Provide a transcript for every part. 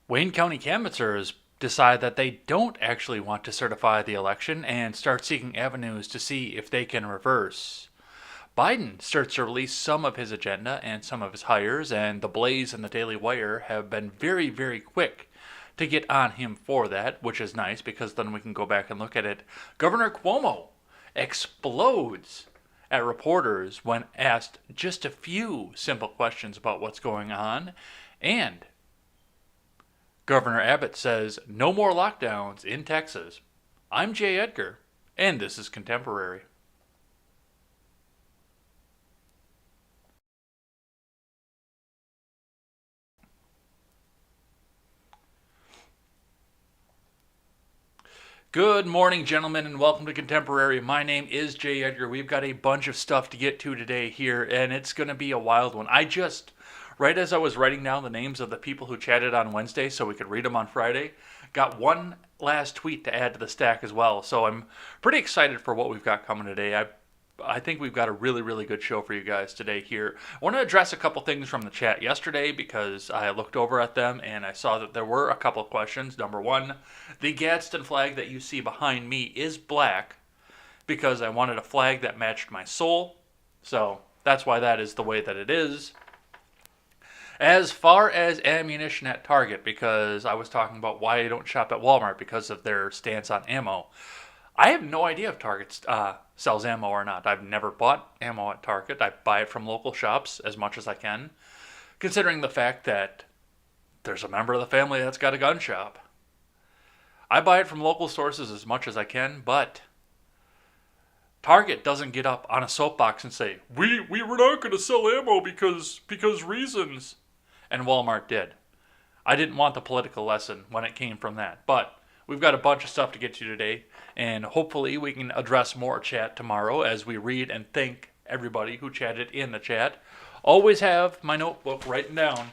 Wayne County canvassers decide that they don't actually want to certify the election and start seeking avenues to see if they can reverse. Biden starts to release some of his agenda and some of his hires, and the Blaze and the Daily Wire have been very, very quick to get on him for that, which is nice because then we can go back and look at it. Governor Cuomo explodes at reporters when asked just a few simple questions about what's going on, and Governor Abbott says no more lockdowns in Texas. I'm Jay Edgar, and this is Contemporary. Good morning, gentlemen, and welcome to Contemporary. My name is Jay Edgar. We've got a bunch of stuff to get to today here, and it's going to be a wild one. Right as I was writing down the names of the people who chatted on Wednesday so we could read them on Friday, got one last tweet to add to the stack as well. So I'm pretty excited for what we've got coming today. I think we've got a really, really good show for you guys today here. I want to address a couple things from the chat yesterday because I looked over at them and I saw that there were a couple of questions. Number one, the Gadsden flag that you see behind me is black because I wanted a flag that matched my soul. So that's why that is the way that it is. As far as ammunition at Target, because I was talking about why I don't shop at Walmart because of their stance on ammo. I have no idea if Target sells ammo or not. I've never bought ammo at Target. I buy it from local shops as much as I can, considering the fact that there's a member of the family that's got a gun shop. I buy it from local sources as much as I can, but Target doesn't get up on a soapbox and say, we were not going to sell ammo because reasons. And Walmart did. I didn't want the political lesson when it came from that, but we've got a bunch of stuff to get to today, and hopefully we can address more chat tomorrow as we read and thank everybody who chatted in the chat. Always have my notebook writing down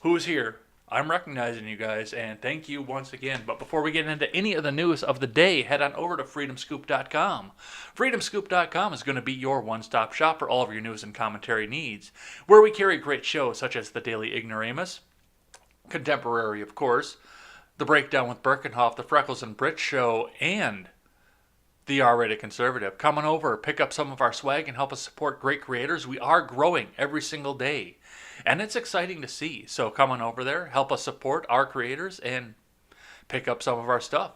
who's here. I'm recognizing you guys, and thank you once again. But before we get into any of the news of the day, head on over to freedomscoop.com. Freedomscoop.com is going to be your one-stop shop for all of your news and commentary needs, where we carry great shows such as the Daily Ignoramus, Contemporary, of course, The Breakdown with Birkenhoff, The Freckles and Brit Show, and The R-Rated Conservative. Come on over, pick up some of our swag, and help us support great creators. We are growing every single day, and it's exciting to see. So come on over there, help us support our creators, and pick up some of our stuff.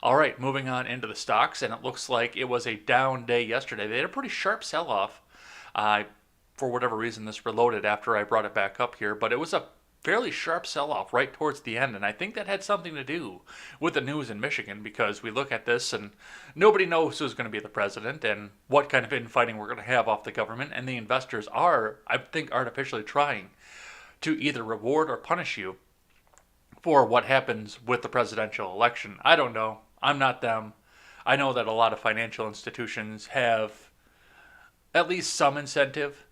All right, moving on into the stocks, and it looks like it was a down day yesterday. They had a pretty sharp sell-off. For whatever reason, this reloaded after I brought it back up here, but it was a fairly sharp sell-off right towards the end, and I think that had something to do with the news in Michigan, because we look at this and nobody knows who's going to be the president and what kind of infighting we're going to have off the government, and the investors are, I think, artificially trying to either reward or punish you for what happens with the presidential election. I don't know. I'm not them. I know that a lot of financial institutions have at least some incentive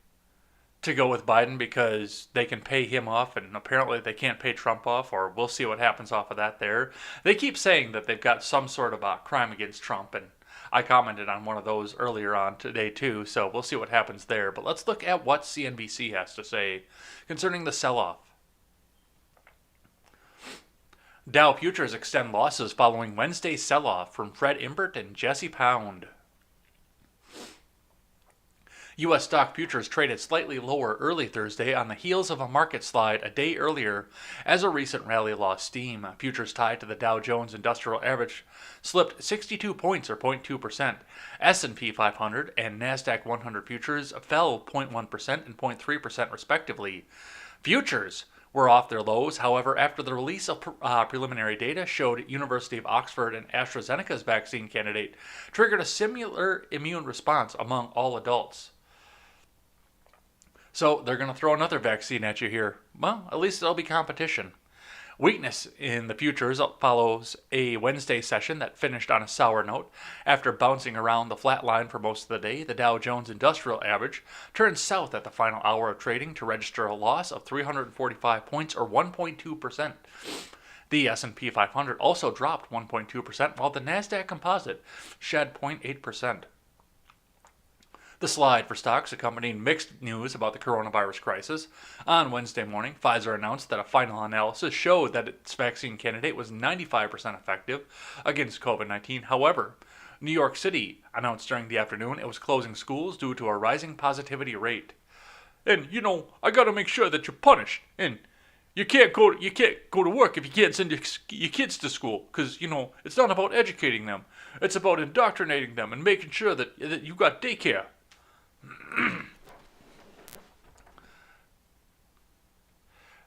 to go with Biden because they can pay him off, and apparently they can't pay Trump off, or we'll see what happens off of that there. They keep saying that they've got some sort of a crime against Trump, and I commented on one of those earlier on today too, so we'll see what happens there. But let's look at what CNBC has to say concerning the sell-off. Dow futures extend losses following Wednesday's sell-off from Fred Imbert and Jesse Pound. U.S. stock futures traded slightly lower early Thursday on the heels of a market slide a day earlier as a recent rally lost steam. Futures tied to the Dow Jones Industrial Average slipped 62 points or 0.2%. S&P 500 and NASDAQ 100 futures fell 0.1% and 0.3% respectively. Futures were off their lows, however, after the release of preliminary data showed University of Oxford and AstraZeneca's vaccine candidate triggered a similar immune response among all adults. So they're going to throw another vaccine at you here. Well, at least there'll be competition. Weakness in the futures follows a Wednesday session that finished on a sour note. After bouncing around the flat line for most of the day, the Dow Jones Industrial Average turned south at the final hour of trading to register a loss of 345 points or 1.2%. The S&P 500 also dropped 1.2%, while the NASDAQ Composite shed 0.8%. The slide for stocks accompanied mixed news about the coronavirus crisis. On Wednesday morning, Pfizer announced that a final analysis showed that its vaccine candidate was 95% effective against COVID 19. However, New York City announced during the afternoon it was closing schools due to a rising positivity rate. And I got to make sure that you're punished. And you can't go to work if you can't send your kids to school, because it's not about educating them. It's about indoctrinating them and making sure that you got daycare.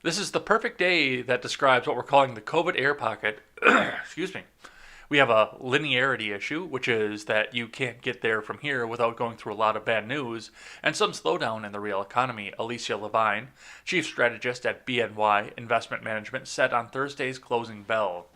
This is the perfect day that describes what we're calling the COVID air pocket. Excuse me. We have a linearity issue, which is that you can't get there from here without going through a lot of bad news and some slowdown in the real economy, Alicia Levine, chief strategist at BNY Investment Management, said on Thursday's closing bell.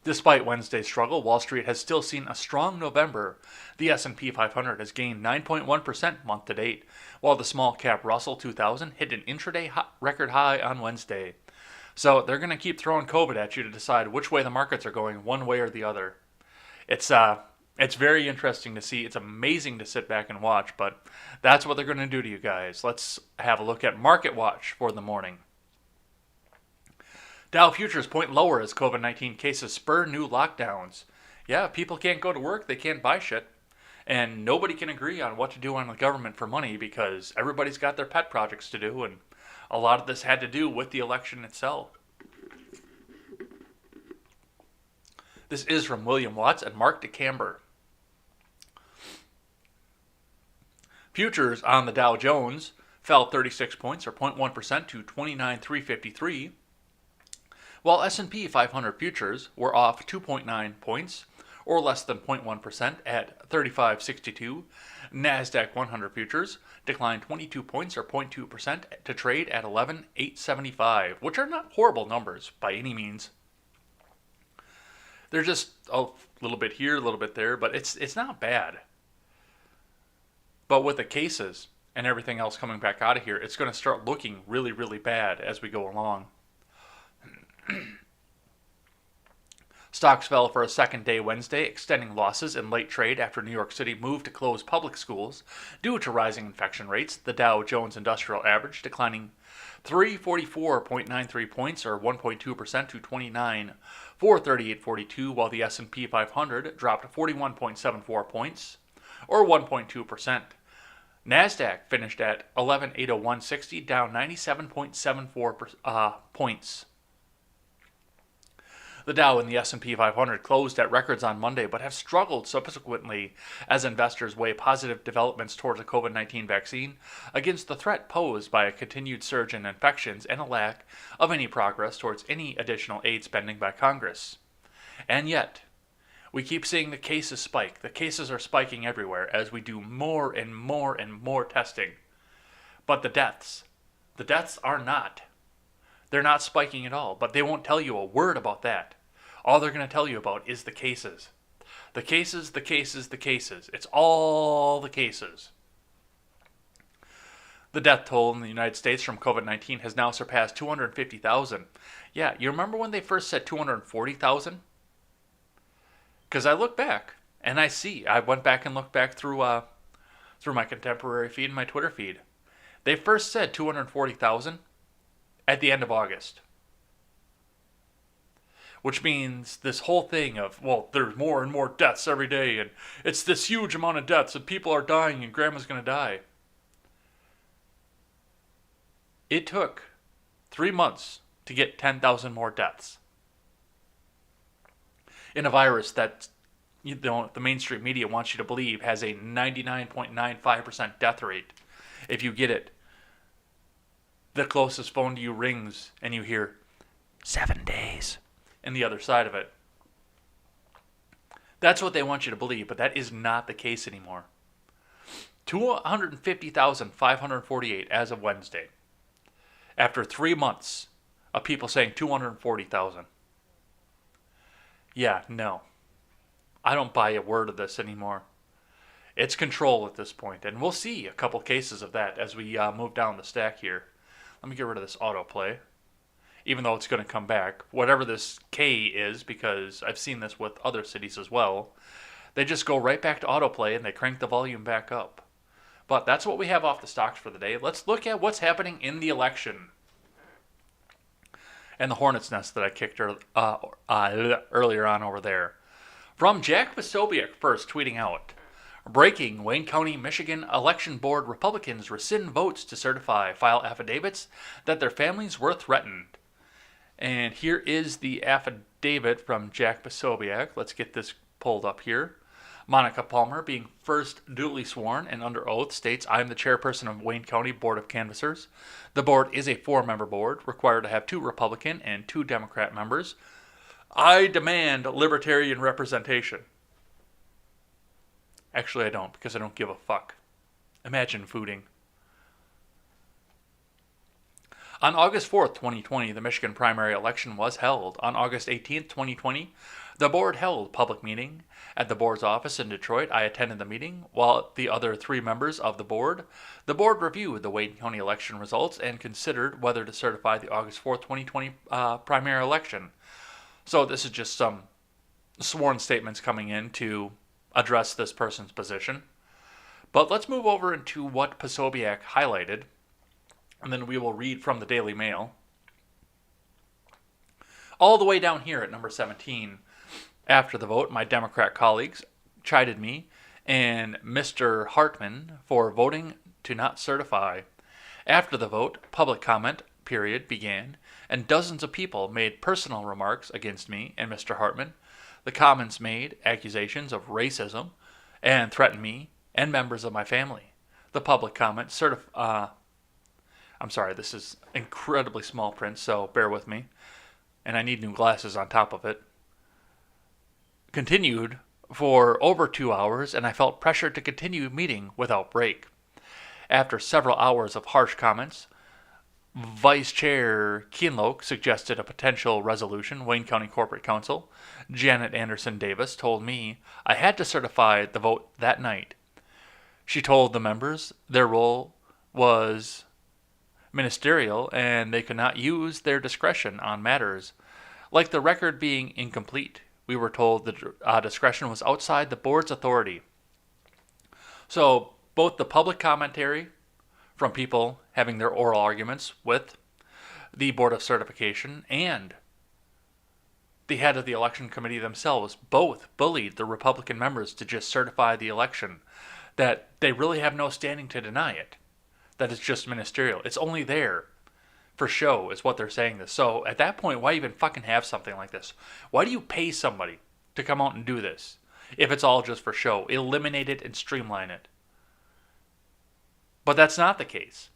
Despite Wednesday's struggle, Wall Street has still seen a strong November. The S&P 500 has gained 9.1% month to date, while the small cap Russell 2000 hit an intraday record high on Wednesday. So they're going to keep throwing COVID at you to decide which way the markets are going, one way or the other. It's very interesting to see. It's amazing to sit back and watch, but that's what they're going to do to you guys. Let's have a look at Market Watch for the morning. Dow futures point lower as COVID-19 cases spur new lockdowns. Yeah, people can't go to work, they can't buy shit, and nobody can agree on what to do on the government for money because everybody's got their pet projects to do, and a lot of this had to do with the election itself. This is from William Watts and Mark DeCamber. Futures on the Dow Jones fell 36 points or 0.1% to 29,353. While S&P 500 futures were off 2.9 points, or less than 0.1% at 35.62, NASDAQ 100 futures declined 22 points or 0.2% to trade at 11,875, which are not horrible numbers by any means. They're just a little bit here, a little bit there, but it's not bad. But with the cases and everything else coming back out of here, it's going to start looking really, really bad as we go along. Stocks fell for a second day Wednesday, extending losses in late trade after New York City moved to close public schools due to rising infection rates. The Dow Jones Industrial Average declining 344.93 points or 1.2% to 29,438.42, while the S&P 500 dropped 41.74 points or 1.2%. NASDAQ finished at 11,801.60, down 97.74 points. The Dow and the S&P 500 closed at records on Monday, but have struggled subsequently as investors weigh positive developments towards a COVID-19 vaccine against the threat posed by a continued surge in infections and a lack of any progress towards any additional aid spending by Congress. And yet, we keep seeing the cases spike. The cases are spiking everywhere as we do more and more and more testing. But the deaths are not. They're not spiking at all, but they won't tell you a word about that. All they're going to tell you about is the cases. The cases, the cases, the cases. It's all the cases. The death toll in the United States from COVID-19 has now surpassed 250,000. Yeah, you remember when they first said 240,000? Because I look back and I went back and looked back through my contemporary feed and my Twitter feed. They first said 240,000 at the end of August. Which means this whole thing of, well, there's more and more deaths every day, and it's this huge amount of deaths, and people are dying, and grandma's going to die. It took 3 months to get 10,000 more deaths. In a virus that the mainstream media wants you to believe has a 99.95% death rate. If you get it, the closest phone to you rings and you hear 7 days in the other side of it. That's what they want you to believe, but that is not the case anymore. 250,548 as of Wednesday. After 3 months of people saying 240,000. Yeah, no. I don't buy a word of this anymore. It's control at this point, and we'll see a couple cases of that as we move down the stack here. Let me get rid of this autoplay, even though it's going to come back. Whatever this K is, because I've seen this with other cities as well, They just go right back to autoplay and they crank the volume back up. But that's what we have off the stocks for the day. Let's look at what's happening in the election. And the hornet's nest that I kicked earlier on over there. From Jack Posobiec first, tweeting out, breaking, Wayne County, Michigan Election Board Republicans rescind votes to certify, file affidavits that their families were threatened. And here is the affidavit from Jack Posobiec. Let's get this pulled up here. Monica Palmer, being first duly sworn and under oath, states, I am the chairperson of Wayne County Board of Canvassers. The board is a 4-member board, required to have 2 Republican and 2 Democrat members. I demand libertarian representation. Actually, I don't, because I don't give a fuck. Imagine footing. On August 4th, 2020, the Michigan primary election was held. On August 18th, 2020, the board held a public meeting at the board's office in Detroit. I attended the meeting, while the other 3 members of the board reviewed the Wayne County election results and considered whether to certify the August 4th, 2020 primary election. So this is just some sworn statements coming in to address this person's position. But let's move over into what Posobiec highlighted, and then we will read from the Daily Mail. All the way down here at number 17, after the vote, my Democrat colleagues chided me and Mr. Hartman for voting to not certify. After the vote, public comment period began, and dozens of people made personal remarks against me and Mr. Hartman. The comments made accusations of racism and threatened me and members of my family. The public comment I'm sorry, this is incredibly small print, so bear with me. And I need new glasses on top of it. Continued for over 2 hours, and I felt pressure to continue meeting without break. After several hours of harsh comments, Vice Chair Kienloch suggested a potential resolution. Wayne County Corporate Counsel Janet Anderson Davis told me I had to certify the vote that night. She told the members their role was ministerial and they could not use their discretion on matters like the record being incomplete. We were told the discretion was outside the board's authority. So both the public commentary from people having their oral arguments with the Board of Certification and the head of the election committee themselves both bullied the Republican members to just certify the election, that they really have no standing to deny it, that it's just ministerial. It's only there for show is what they're saying this. So at that point, why even fucking have something like this? Why do you pay somebody to come out and do this if it's all just for show? Eliminate it and streamline it. But that's not the case.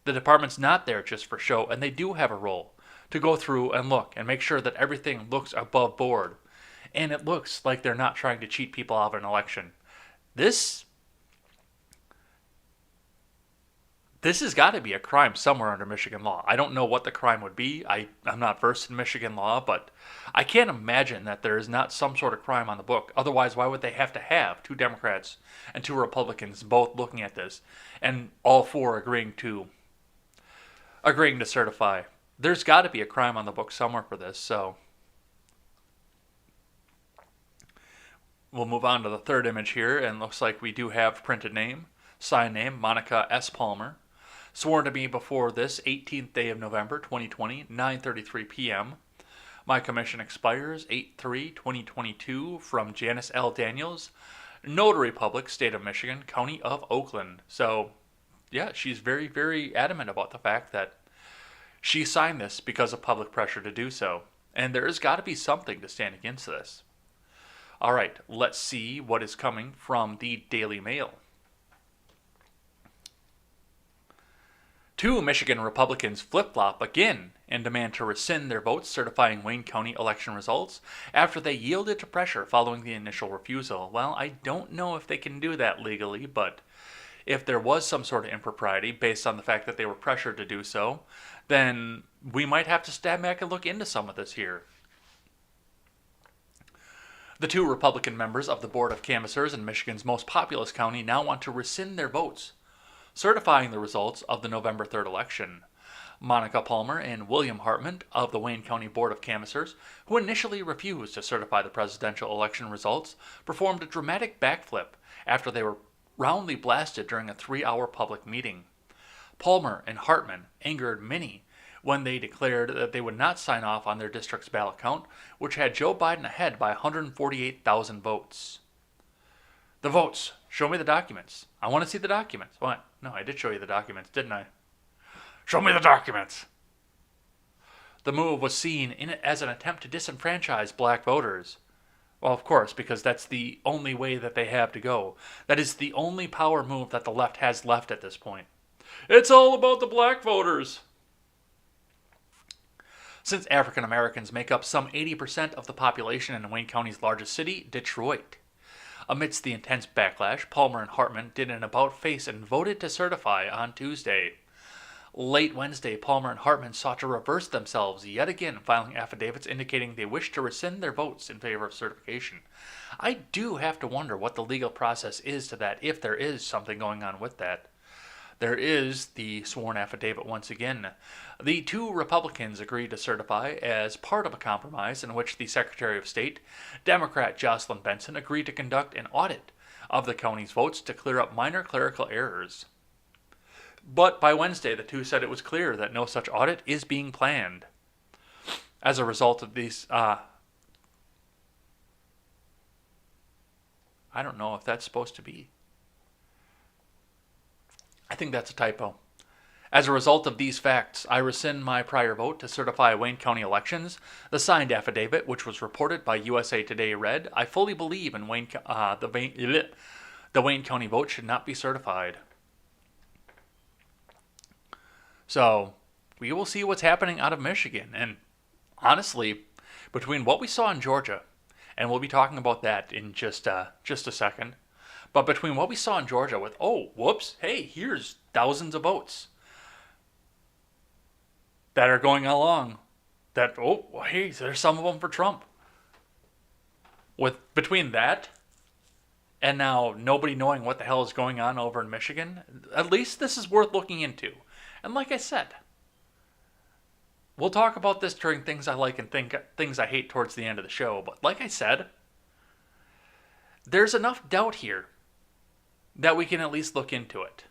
The department's not there just for show, and they do have a role to go through and look and make sure that everything looks above board. And it looks like they're not trying to cheat people out of an election. This has got to be a crime somewhere under Michigan law. I don't know what the crime would be. I'm not versed in Michigan law, but I can't imagine that there is not some sort of crime on the book. Otherwise, why would they have to have 2 Democrats and 2 Republicans both looking at this and all 4 agreeing to certify? There's got to be a crime on the book somewhere for this, so we'll move on to the third image here, and looks like we do have printed name, sign name, Monica S. Palmer. Sworn to me before this 18th day of November 2020, 9:33 p.m. My commission expires 8/3/2022 from Janice L. Daniels, Notary Public, State of Michigan, County of Oakland. So, yeah, she's very, very adamant about the fact that she signed this because of public pressure to do so. And there's got to be something to stand against this. All right, let's see what is coming from the Daily Mail. 2 Michigan Republicans flip-flop again and demand to rescind their votes certifying Wayne County election results after they yielded to pressure following the initial refusal. Well, I don't know if they can do that legally, but if there was some sort of impropriety based on the fact that they were pressured to do so, then we might have to stand back and look into some of this here. The 2 Republican members of the Board of Canvassers in Michigan's most populous county now want to rescind their votes certifying the results of the November 3rd election. Monica Palmer and William Hartman of the Wayne County Board of Canvassers, who initially refused to certify the presidential election results, performed a dramatic backflip after they were roundly blasted during a 3-hour public meeting. Palmer and Hartman angered many when they declared that they would not sign off on their district's ballot count, which had Joe Biden ahead by 148,000 votes. The votes. Show me the documents. I want to see the documents. What? No, I did show you the documents, didn't I? Show me the documents. The move was seen as an attempt to disenfranchise black voters. Well, of course, because that's the only way that they have to go. That is the only power move that the left has left at this point. It's all about the black voters. Since African Americans make up some 80% of the population in Wayne County's largest city, Detroit. Amidst the intense backlash, Palmer and Hartman did an about-face and voted to certify on Tuesday. Late Wednesday, Palmer and Hartman sought to reverse themselves, yet again filing affidavits indicating they wished to rescind their votes in favor of certification. I do have to wonder what the legal process is to that, if there is something going on with that. There is the sworn affidavit once again. The two Republicans agreed to certify as part of a compromise in which the Secretary of State, Democrat Jocelyn Benson, agreed to conduct an audit of the county's votes to clear up minor clerical errors. But by Wednesday, the two said it was clear that no such audit is being planned. As a result of these, I don't know if that's supposed to be. I think that's a typo. As a result of these facts, I rescind my prior vote to certify Wayne County elections. The signed affidavit, which was reported by USA Today, read, I fully believe in the Wayne County vote should not be certified. So, we will see what's happening out of Michigan. And honestly, between what we saw in Georgia, and we'll be talking about that in just a second, but between what we saw in Georgia with, oh, whoops, hey, here's thousands of votes that are going along, that, oh, hey, there's some of them for Trump. Between that and now nobody knowing what the hell is going on over in Michigan, at least this is worth looking into. And like I said, we'll talk about this during things I like and things I hate towards the end of the show. But like I said, there's enough doubt here that we can at least look into it.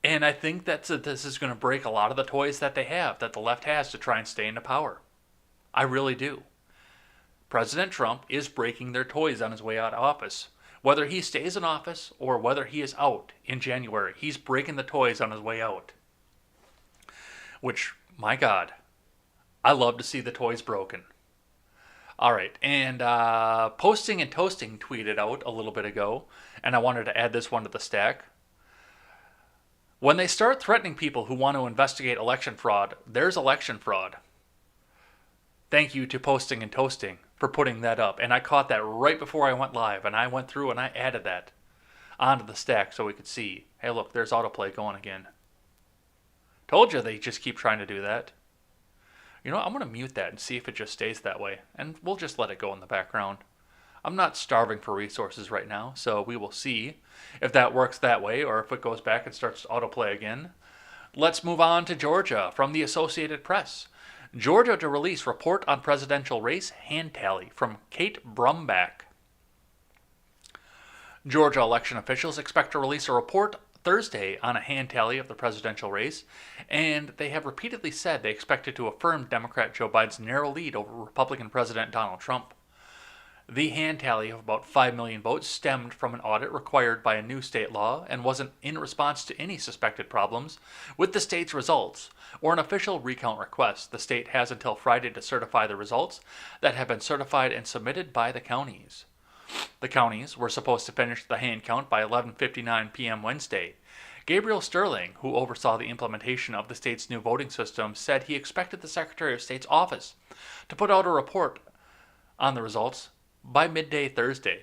And I think that this is going to break a lot of the toys that they have, that the left has to try and stay into power. I really do. President Trump is breaking their toys on his way out of office. Whether he stays in office or whether he is out in January, he's breaking the toys on his way out. Which, my God, I love to see the toys broken. All right, and Posting and Toasting tweeted out a little bit ago, and I wanted to add this one to the stack. When they start threatening people who want to investigate election fraud, there's election fraud. Thank you to Posting and Toasting for putting that up. And I caught that right before I went live, and I went through and I added that onto the stack so we could see, hey, look, there's autoplay going again. Told you they just keep trying to do that. You know what? I'm going to mute that and see if it just stays that way. And we'll just let it go in the background. I'm not starving for resources right now, so we will see if that works that way or if it goes back and starts to autoplay again. Let's move on to Georgia from the Associated Press. Georgia to release report on presidential race hand tally from Kate Brumbach. Georgia election officials expect to release a report Thursday on a hand tally of the presidential race, and they have repeatedly said they expect it to affirm Democrat Joe Biden's narrow lead over Republican President Donald Trump. The hand tally of about 5 million votes stemmed from an audit required by a new state law and wasn't in response to any suspected problems with the state's results or an official recount request. The state has until Friday to certify the results that have been certified and submitted by the counties. The counties were supposed to finish the hand count by 11:59 p.m. Wednesday. Gabriel Sterling, who oversaw the implementation of the state's new voting system, said he expected the Secretary of State's office to put out a report on the results by midday Thursday.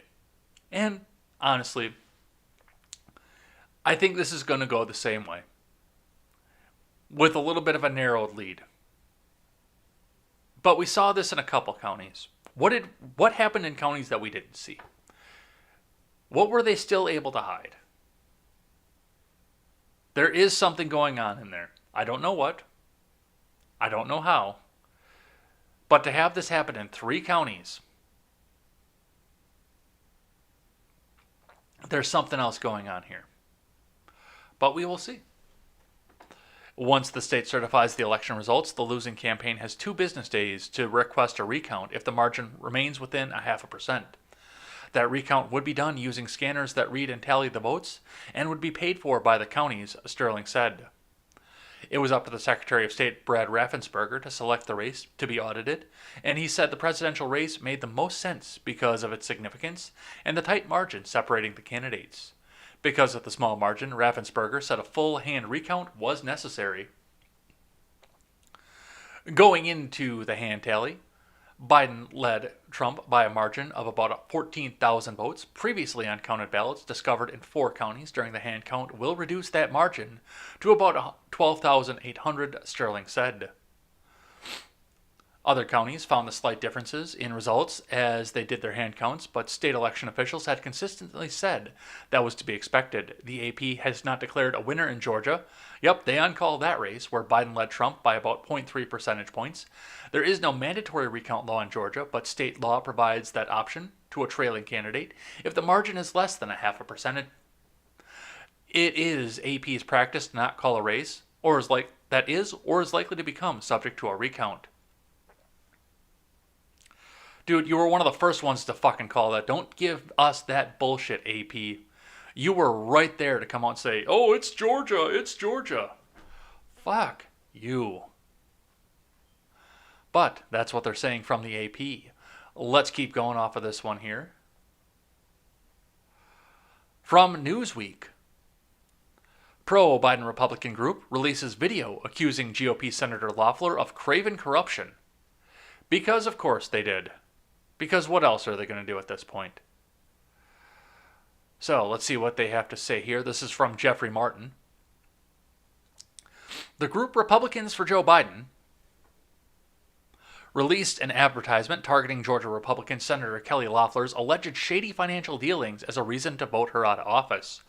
And honestly, I think this is going to go the same way, with a little bit of a narrowed lead. But we saw this in a couple counties. What happened in counties that we didn't see? What were they still able to hide? There is something going on in there. I don't know what. I don't know how. But to have this happen in 3 counties, there's something else going on here. But we will see. Once the state certifies the election results, the losing campaign has 2 business days to request a recount if the margin remains within 0.5%. That recount would be done using scanners that read and tally the votes and would be paid for by the counties, Sterling said. It was up to the Secretary of State, Brad Raffensperger, to select the race to be audited, and he said the presidential race made the most sense because of its significance and the tight margin separating the candidates. Because of the small margin, Raffensperger said a full hand recount was necessary. Going into the hand tally, Biden led Trump by a margin of about 14,000 votes. Previously uncounted ballots discovered in 4 counties during the hand count will reduce that margin to about 12,800, Sterling said. Other counties found the slight differences in results as they did their hand counts, but state election officials had consistently said that was to be expected. The AP has not declared a winner in Georgia. Yep, they uncalled that race, where Biden led Trump by about 0.3 percentage points. There is no mandatory recount law in Georgia, but state law provides that option to a trailing candidate if the margin is less than 0.5%. It is AP's practice to not call a race, or is likely to become subject to a recount. Dude, you were one of the first ones to fucking call that. Don't give us that bullshit, AP. You were right there to come out and say, oh, it's Georgia, it's Georgia. Fuck you. But that's what they're saying from the AP. Let's keep going off of this one here. From Newsweek. Pro-Biden Republican group releases video accusing GOP Senator Loeffler of craven corruption. Because, of course, they did. Because what else are they going to do at this point? So, let's see what they have to say here. This is from Jeffrey Martin. The group Republicans for Joe Biden released an advertisement targeting Georgia Republican Senator Kelly Loeffler's alleged shady financial dealings as a reason to vote her out of office.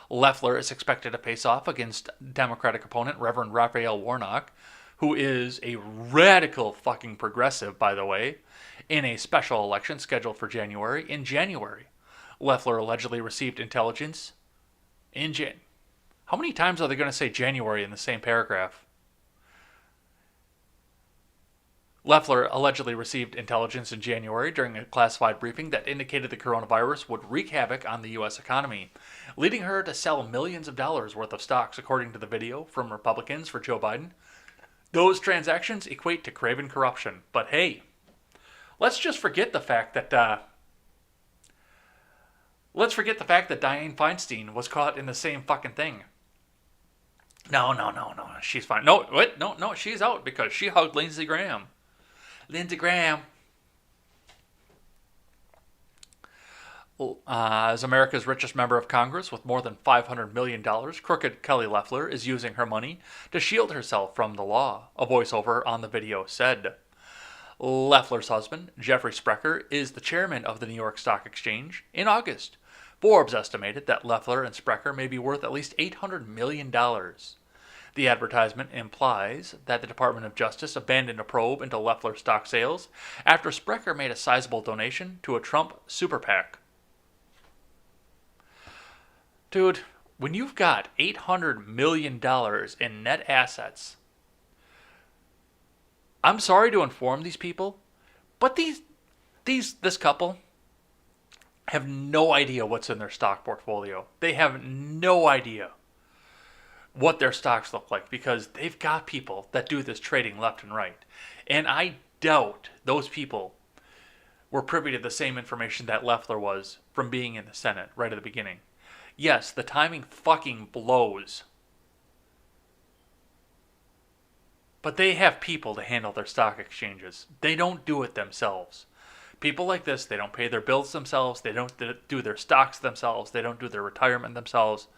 Loeffler is expected to face off against Democratic opponent Reverend Raphael Warnock, who is a radical fucking progressive, by the way, in a special election scheduled for January. In January, Loeffler allegedly received intelligence in How many times are they going to say January in the same paragraph? Loeffler allegedly received intelligence in January during a classified briefing that indicated the coronavirus would wreak havoc on the U.S. economy, leading her to sell millions of dollars worth of stocks, according to the video from Republicans for Joe Biden. Those transactions equate to craven corruption. But hey, let's just forget the fact that Dianne Feinstein was caught in the same fucking thing. No, she's fine. No, she's out because she hugged Lindsey Graham. Lindsey Graham. As America's richest member of Congress with more than $500 million, crooked Kelly Loeffler is using her money to shield herself from the law, a voiceover on the video said. Loeffler's husband, Jeffrey Sprecher, is the chairman of the New York Stock Exchange. In August, Forbes estimated that Loeffler and Sprecher may be worth at least $800 million. The advertisement implies that the Department of Justice abandoned a probe into Loeffler stock sales after Sprecher made a sizable donation to a Trump super PAC. Dude, when you've got $800 million in net assets, I'm sorry to inform these people, but this couple have no idea what's in their stock portfolio. They have no idea what their stocks look like because they've got people that do this trading left and right. And I doubt those people were privy to the same information that Loeffler was from being in the Senate right at the beginning. Yes, the timing fucking blows. But they have people to handle their stock exchanges. They don't do it themselves. People like this, they don't pay their bills themselves. They don't do their stocks themselves. They don't do their retirement themselves.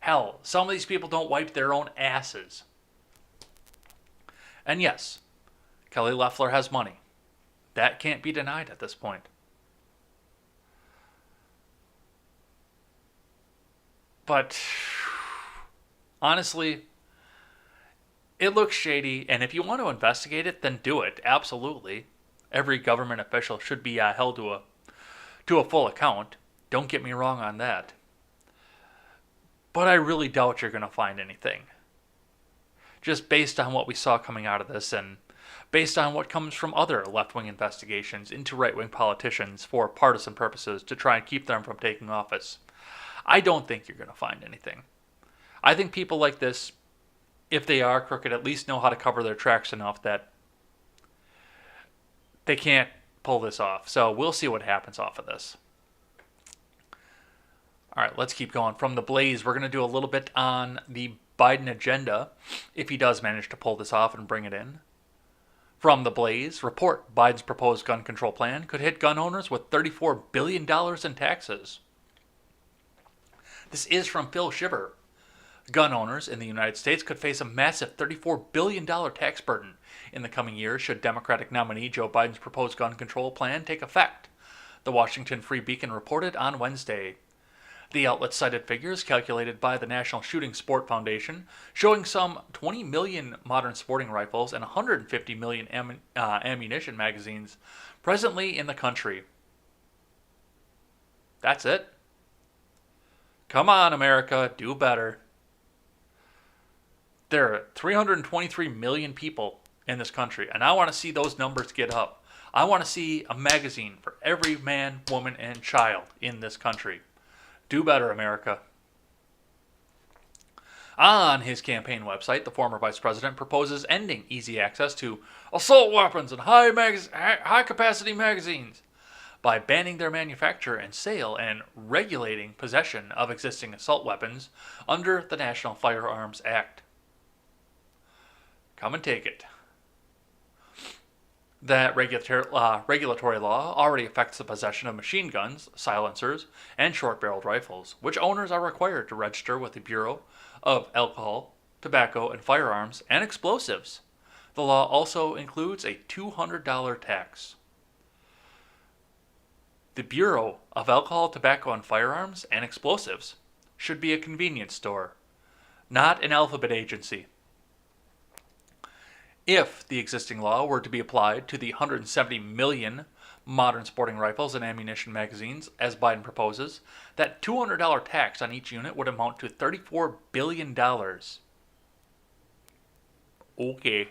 Hell, some of these people don't wipe their own asses. And yes, Kelly Loeffler has money. That can't be denied at this point. But Honestly, it looks shady, and if you want to investigate it, then do it. Absolutely. Every government official should be held to a full account. Don't get me wrong on that. But I really doubt you're going to find anything. Just based on what we saw coming out of this and based on what comes from other left wing investigations into right wing politicians for partisan purposes to try and keep them from taking office. I don't think you're going to find anything. I think people like this, if they are crooked, at least know how to cover their tracks enough that they can't pull this off. So we'll see what happens off of this. All right, let's keep going. From the Blaze, we're going to do a little bit on the Biden agenda, if he does manage to pull this off and bring it in. From the Blaze, report Biden's proposed gun control plan could hit gun owners with $34 billion in taxes. This is from Phil Shiver. Gun owners in the United States could face a massive $34 billion tax burden in the coming years should Democratic nominee Joe Biden's proposed gun control plan take effect, the Washington Free Beacon reported on Wednesday. The outlet cited figures calculated by the National Shooting Sport Foundation showing some 20 million modern sporting rifles and 150 million ammunition magazines presently in the country. That's it. Come on, America, do better. There are 323 million people in this country, and I want to see those numbers get up. I want to see a magazine for every man, woman, and child in this country. Do better, America. On his campaign website, the former vice president proposes ending easy access to assault weapons and high-capacity magazines by banning their manufacture and sale and regulating possession of existing assault weapons under the National Firearms Act. Come and take it. That regulatory law already affects the possession of machine guns, silencers, and short-barreled rifles, which owners are required to register with the Bureau of Alcohol, Tobacco, and Firearms and Explosives. The law also includes a $200 tax. The Bureau of Alcohol, Tobacco, and Firearms and Explosives should be a convenience store, not an alphabet agency. If the existing law were to be applied to the 170 million modern sporting rifles and ammunition magazines, as Biden proposes, that $200 tax on each unit would amount to $34 billion. Okay.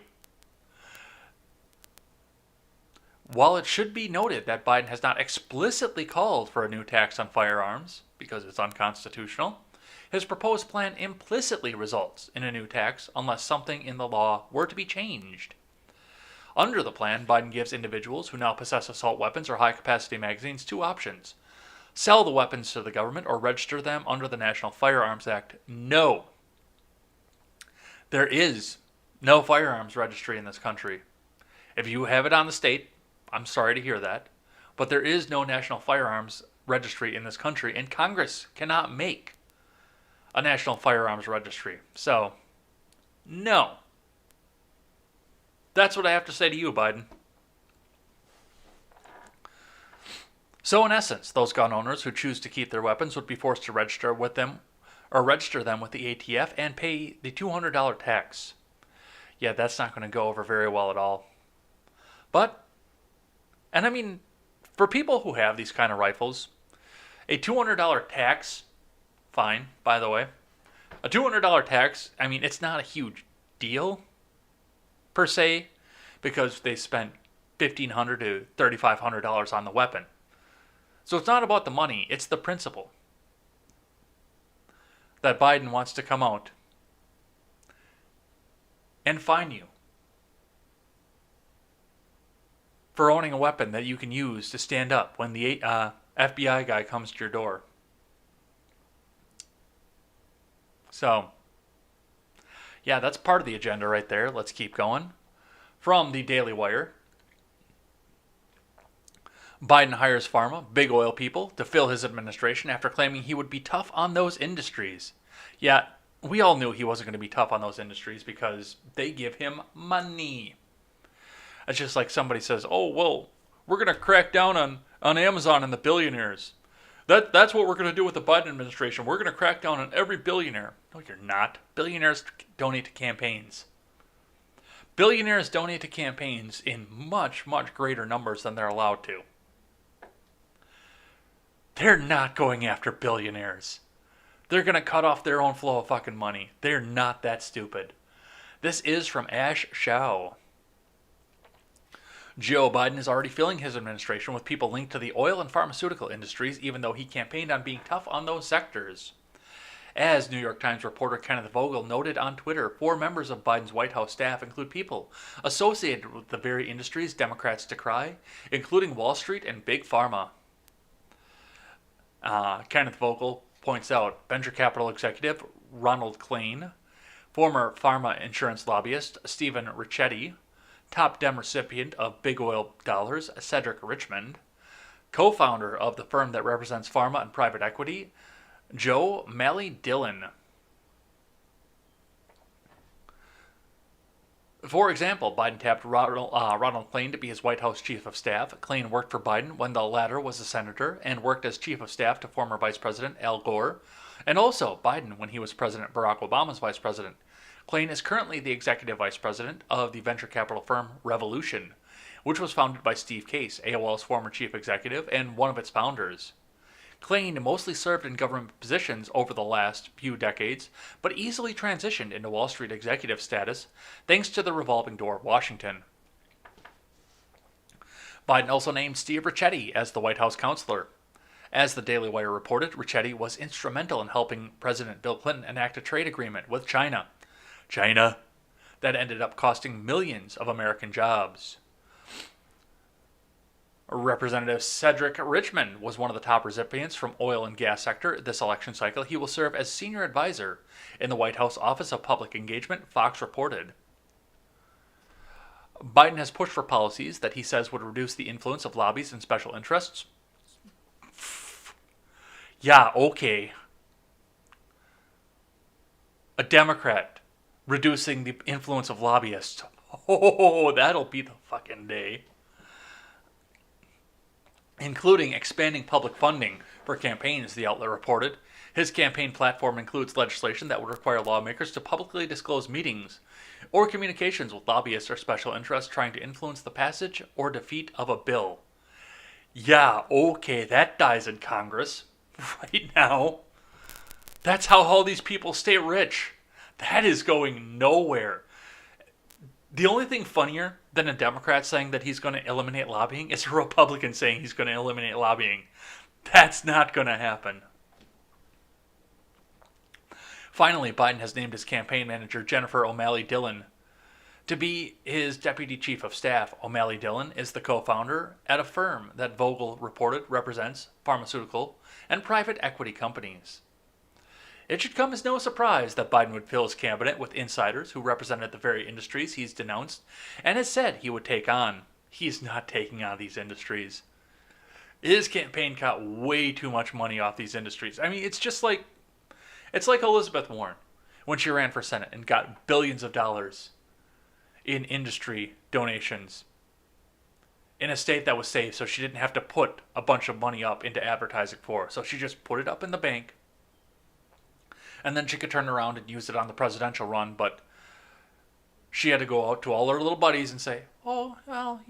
While it should be noted that Biden has not explicitly called for a new tax on firearms, because it's unconstitutional, his proposed plan implicitly results in a new tax unless something in the law were to be changed. Under the plan, Biden gives individuals who now possess assault weapons or high-capacity magazines two options: sell the weapons to the government or register them under the National Firearms Act. No. There is no firearms registry in this country. If you have it on the state, I'm sorry to hear that, but there is no National Firearms Registry in this country, and Congress cannot make a National Firearms Registry. So, no. That's what I have to say to you, Biden. So in essence, those gun owners who choose to keep their weapons would be forced to register with them or register them with the ATF and pay the $200 tax. Yeah, that's not going to go over very well at all. But, and I mean, for people who have these kind of rifles, a $200 tax, fine, by the way. A $200 tax, I mean, it's not a huge deal, per se, because they spent $1,500 to $3,500 on the weapon. So it's not about the money, it's the principle that Biden wants to come out and fine you for owning a weapon that you can use to stand up when the FBI guy comes to your door. So, yeah, that's part of the agenda right there. Let's keep going. From the Daily Wire, Biden hires pharma, big oil people to fill his administration after claiming he would be tough on those industries. Yeah, we all knew he wasn't going to be tough on those industries because they give him money. It's just like somebody says, oh, well, we're going to crack down on Amazon and the billionaires. That's what we're going to do with the Biden administration. We're going to crack down on every billionaire. No, you're not. Billionaires donate to campaigns. Billionaires donate to campaigns in much, much greater numbers than they're allowed to. They're not going after billionaires. They're going to cut off their own flow of fucking money. They're not that stupid. This is from Ash Shao. Joe Biden is already filling his administration with people linked to the oil and pharmaceutical industries, even though he campaigned on being tough on those sectors. As New York Times reporter Kenneth Vogel noted on Twitter, 4 members of Biden's White House staff include people associated with the very industries Democrats decry, including Wall Street and Big Pharma. Kenneth Vogel points out venture capital executive Ronald Klain, former pharma insurance lobbyist Stephen Ricchetti, top Dem recipient of big oil dollars Cedric Richmond, co-founder of the firm that represents pharma and private equity, Joe Malley Dillon. For example, Biden tapped Ronald Klain to be his White House chief of staff. Klain worked for Biden when the latter was a senator and worked as chief of staff to former Vice President Al Gore, and also Biden when he was President Barack Obama's vice president. Klain is currently the executive vice president of the venture capital firm Revolution, which was founded by Steve Case, AOL's former chief executive and one of its founders. Klain mostly served in government positions over the last few decades, but easily transitioned into Wall Street executive status thanks to the revolving door of Washington. Biden also named Steve Ricchetti as the White House counselor. As the Daily Wire reported, Ricchetti was instrumental in helping President Bill Clinton enact a trade agreement with China that ended up costing millions of American jobs. Representative Cedric Richmond was one of the top recipients from oil and gas sector this election cycle. He will serve as senior advisor in the White House Office of Public Engagement, Fox reported. Biden has pushed for policies that he says would reduce the influence of lobbies and special interests. Yeah, okay. A Democrat reducing the influence of lobbyists. Oh, that'll be the fucking day. Including expanding public funding for campaigns, the outlet reported. His campaign platform includes legislation that would require lawmakers to publicly disclose meetings or communications with lobbyists or special interests trying to influence the passage or defeat of a bill. Yeah, okay, that dies in Congress right now. That's how all these people stay rich. That is going nowhere. The only thing funnier than a Democrat saying that he's going to eliminate lobbying is a Republican saying he's going to eliminate lobbying. That's not going to happen. Finally, Biden has named his campaign manager, Jennifer O'Malley Dillon, to be his deputy chief of staff. O'Malley Dillon is the co-founder at a firm that Vogel reported represents pharmaceutical and private equity companies. It should come as no surprise that Biden would fill his cabinet with insiders who represented the very industries he's denounced and has said he would take on. He's not taking on these industries. His campaign got way too much money off these industries. I mean, it's like Elizabeth Warren when she ran for Senate and got billions of dollars in industry donations in a state that was safe, so she didn't have to put a bunch of money up into advertising for. So she just put it up in the bank, and then she could turn around and use it on the presidential run, but she had to go out to all her little buddies and say, oh, well,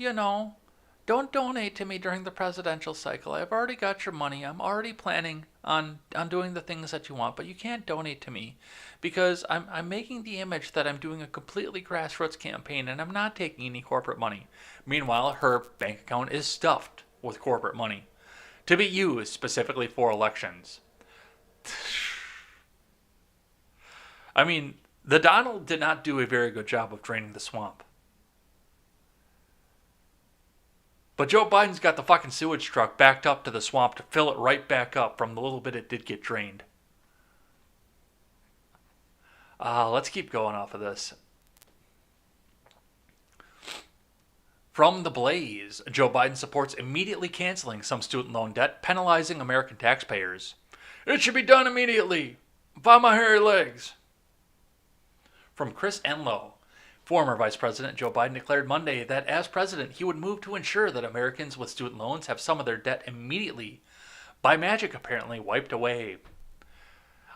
don't donate to me during the presidential cycle. I've already got your money. I'm already planning on doing the things that you want, but you can't donate to me because I'm making the image that I'm doing a completely grassroots campaign and I'm not taking any corporate money. Meanwhile, her bank account is stuffed with corporate money to be used specifically for elections. I mean, the Donald did not do a very good job of draining the swamp. But Joe Biden's got the fucking sewage truck backed up to the swamp to fill it right back up from the little bit it did get drained. Let's keep going off of this. From the Blaze, Joe Biden supports immediately canceling some student loan debt, penalizing American taxpayers. It should be done immediately. By my hairy legs. From Chris Enlow, former Vice President Joe Biden declared Monday that as president, he would move to ensure that Americans with student loans have some of their debt immediately by magic apparently wiped away.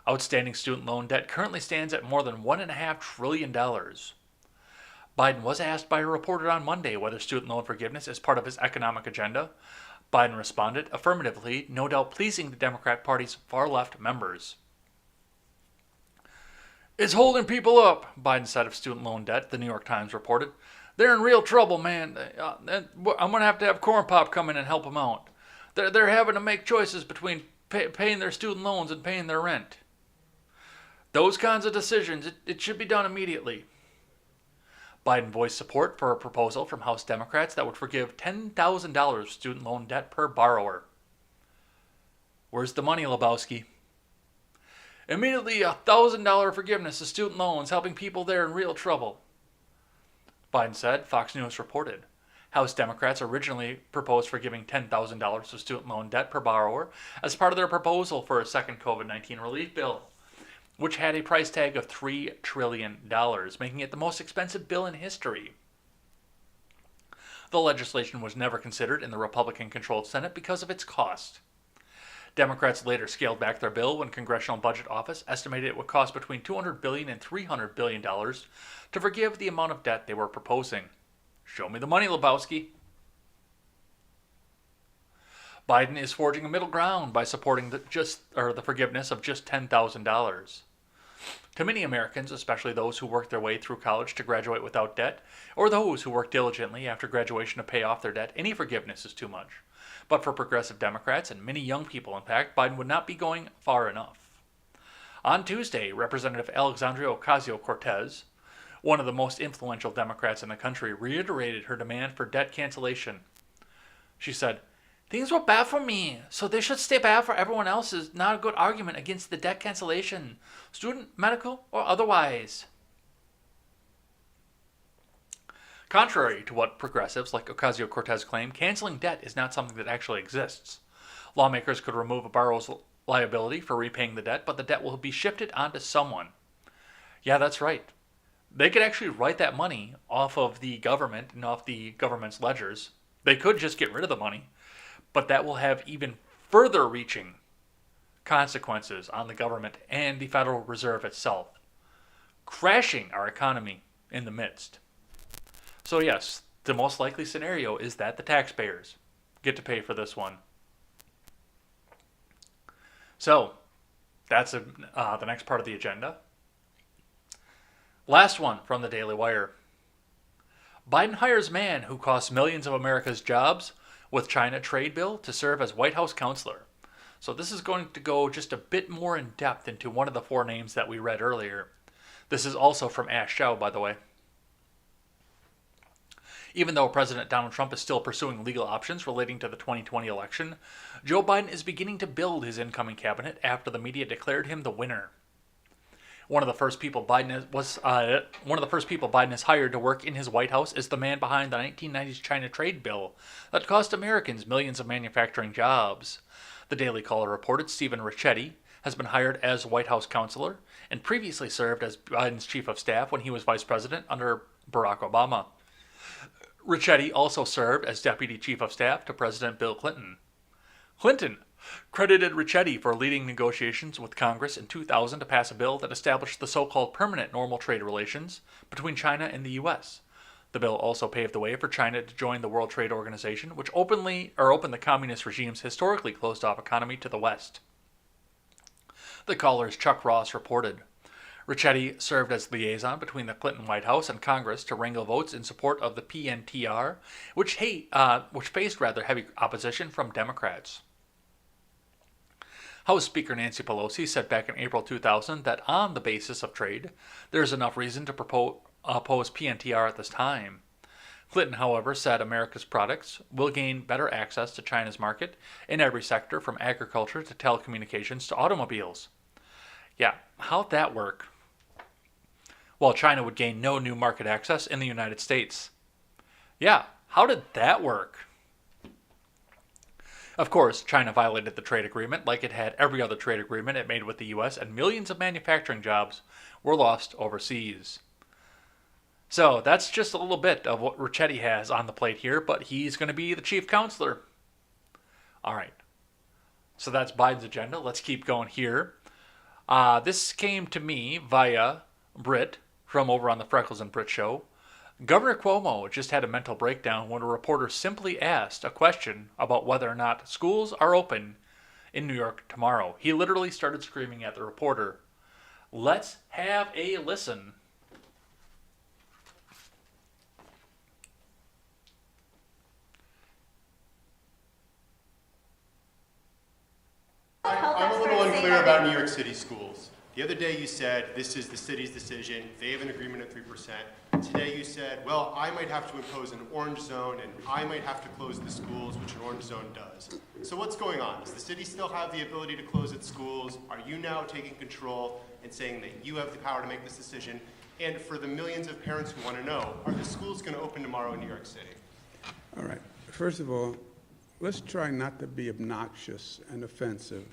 Outstanding student loan debt currently stands at more than $1.5 trillion. Biden was asked by a reporter on Monday whether student loan forgiveness is part of his economic agenda. Biden responded affirmatively, no doubt pleasing the Democrat Party's far-left members. It's holding people up, Biden said of student loan debt, the New York Times reported. They're in real trouble, man. I'm going to have Corn Pop come in and help them out. They're having to make choices between paying their student loans and paying their rent. Those kinds of decisions, it should be done immediately. Biden voiced support for a proposal from House Democrats that would forgive $10,000 student loan debt per borrower. Where's the money, Lebowski? Immediately $1,000 forgiveness of student loans, helping people there in real trouble, Biden said, Fox News reported. House Democrats originally proposed forgiving $10,000 of student loan debt per borrower as part of their proposal for a second COVID-19 relief bill, which had a price tag of $3 trillion, making it the most expensive bill in history. The legislation was never considered in the Republican-controlled Senate because of its cost. Democrats later scaled back their bill when Congressional Budget Office estimated it would cost between $200 billion and $300 billion to forgive the amount of debt they were proposing. Show me the money, Lebowski. Biden is forging a middle ground by supporting the forgiveness of just $10,000. To many Americans, especially those who work their way through college to graduate without debt, or those who work diligently after graduation to pay off their debt, any forgiveness is too much. But for progressive Democrats and many young people, in fact, Biden would not be going far enough. On Tuesday, Representative Alexandria Ocasio-Cortez, one of the most influential Democrats in the country, reiterated her demand for debt cancellation. She said, "Things were bad for me, so they should stay bad for everyone else is not a good argument against the debt cancellation, student, medical, or otherwise." Contrary to what progressives like Ocasio-Cortez claim, canceling debt is not something that actually exists. Lawmakers could remove a borrower's liability for repaying the debt, but the debt will be shifted onto someone. Yeah, that's right. They could actually write that money off of the government and off the government's ledgers. They could just get rid of the money, but that will have even further reaching consequences on the government and the Federal Reserve itself, crashing our economy in the midst. So yes, the most likely scenario is that the taxpayers get to pay for this one. So, that's the next part of the agenda. Last one from the Daily Wire. Biden hires man who costs millions of America's jobs with China trade bill to serve as White House counselor. So this is going to go just a bit more in depth into one of the four names that we read earlier. This is also from Ash Chow, by the way. Even though President Donald Trump is still pursuing legal options relating to the 2020 election, Joe Biden is beginning to build his incoming cabinet after the media declared him the winner. One of the first people Biden has hired to work in his White House is the man behind the 1990s China trade bill that cost Americans millions of manufacturing jobs. The Daily Caller reported Stephen Ricchetti has been hired as White House counselor and previously served as Biden's chief of staff when he was vice president under Barack Obama. Ricchetti also served as deputy chief of staff to President Bill Clinton. Clinton credited Ricchetti for leading negotiations with Congress in 2000 to pass a bill that established the so-called permanent normal trade relations between China and the U.S. The bill also paved the way for China to join the World Trade Organization, which opened the communist regime's historically closed-off economy to the West. The Caller's Chuck Ross reported. Ricchetti served as liaison between the Clinton White House and Congress to wrangle votes in support of the PNTR, which faced rather heavy opposition from Democrats. House Speaker Nancy Pelosi said back in April 2000 that on the basis of trade, there is enough reason to oppose PNTR at this time. Clinton, however, said America's products will gain better access to China's market in every sector from agriculture to telecommunications to automobiles. Yeah, how'd that work? While China would gain no new market access in the United States. Yeah, how did that work? Of course, China violated the trade agreement like it had every other trade agreement it made with the U.S., and millions of manufacturing jobs were lost overseas. So that's just a little bit of what Ricchetti has on the plate here, but he's going to be the chief counselor. All right. So that's Biden's agenda. Let's keep going here. This came to me via Britt from over on the Freckles and Britt show. Governor Cuomo just had a mental breakdown when a reporter simply asked a question about whether or not schools are open in New York tomorrow. He literally started screaming at the reporter. Let's have a listen. I'm a little unclear about New York City schools. The other day you said this is the city's decision, they have an agreement at 3%. Today you said, well, I might have to impose an orange zone and I might have to close the schools, which an orange zone does. So what's going on? Does the city still have the ability to close its schools? Are you now taking control and saying that you have the power to make this decision? And for the millions of parents who want to know, are the schools going to open tomorrow in New York City? All right. First of all, let's try not to be obnoxious and offensive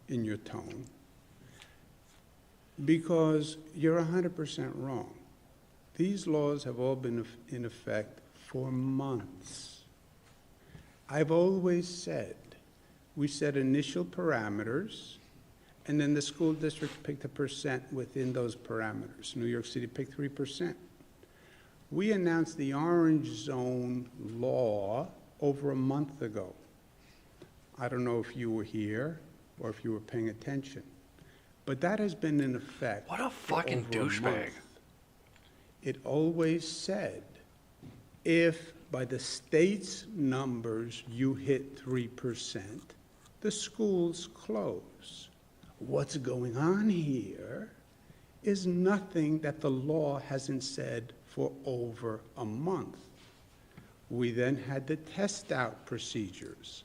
in your tone, because you're 100% wrong. These laws have all been in effect for months. I've always said we set initial parameters, and then the school district picked a percent within those parameters. New York City picked 3%. We announced the orange zone law over a month ago. I don't know if you were here or if you were paying attention, but that has been in effect. What a fucking for over a douchebag. month. It always said, if by the state's numbers you hit 3%, the schools close. What's going on here is nothing that the law hasn't said for over a month. We then had the test out procedures.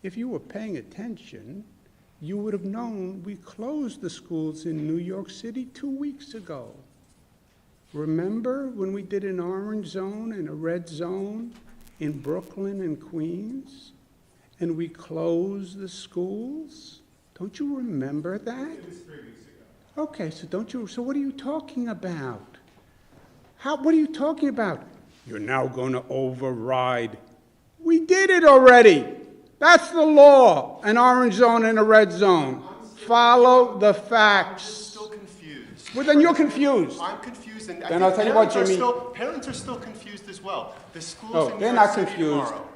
If you were paying attention, you would have known we closed the schools in New York City 2 weeks ago. Remember when we did an orange zone and a red zone in Brooklyn and Queens, and we closed the schools? Don't you remember that? It was 3 weeks ago. Okay, so what are you talking about? What are you talking about? You're now going to override. We did it already. That's the law, an orange zone and a red zone. Follow the facts. I'm still confused. Well, then you're confused. I'm confused, and Then I'll tell you what, Jimmy. Parents are still confused as well. The schools Oh, in New they're York not City confused. tomorrow.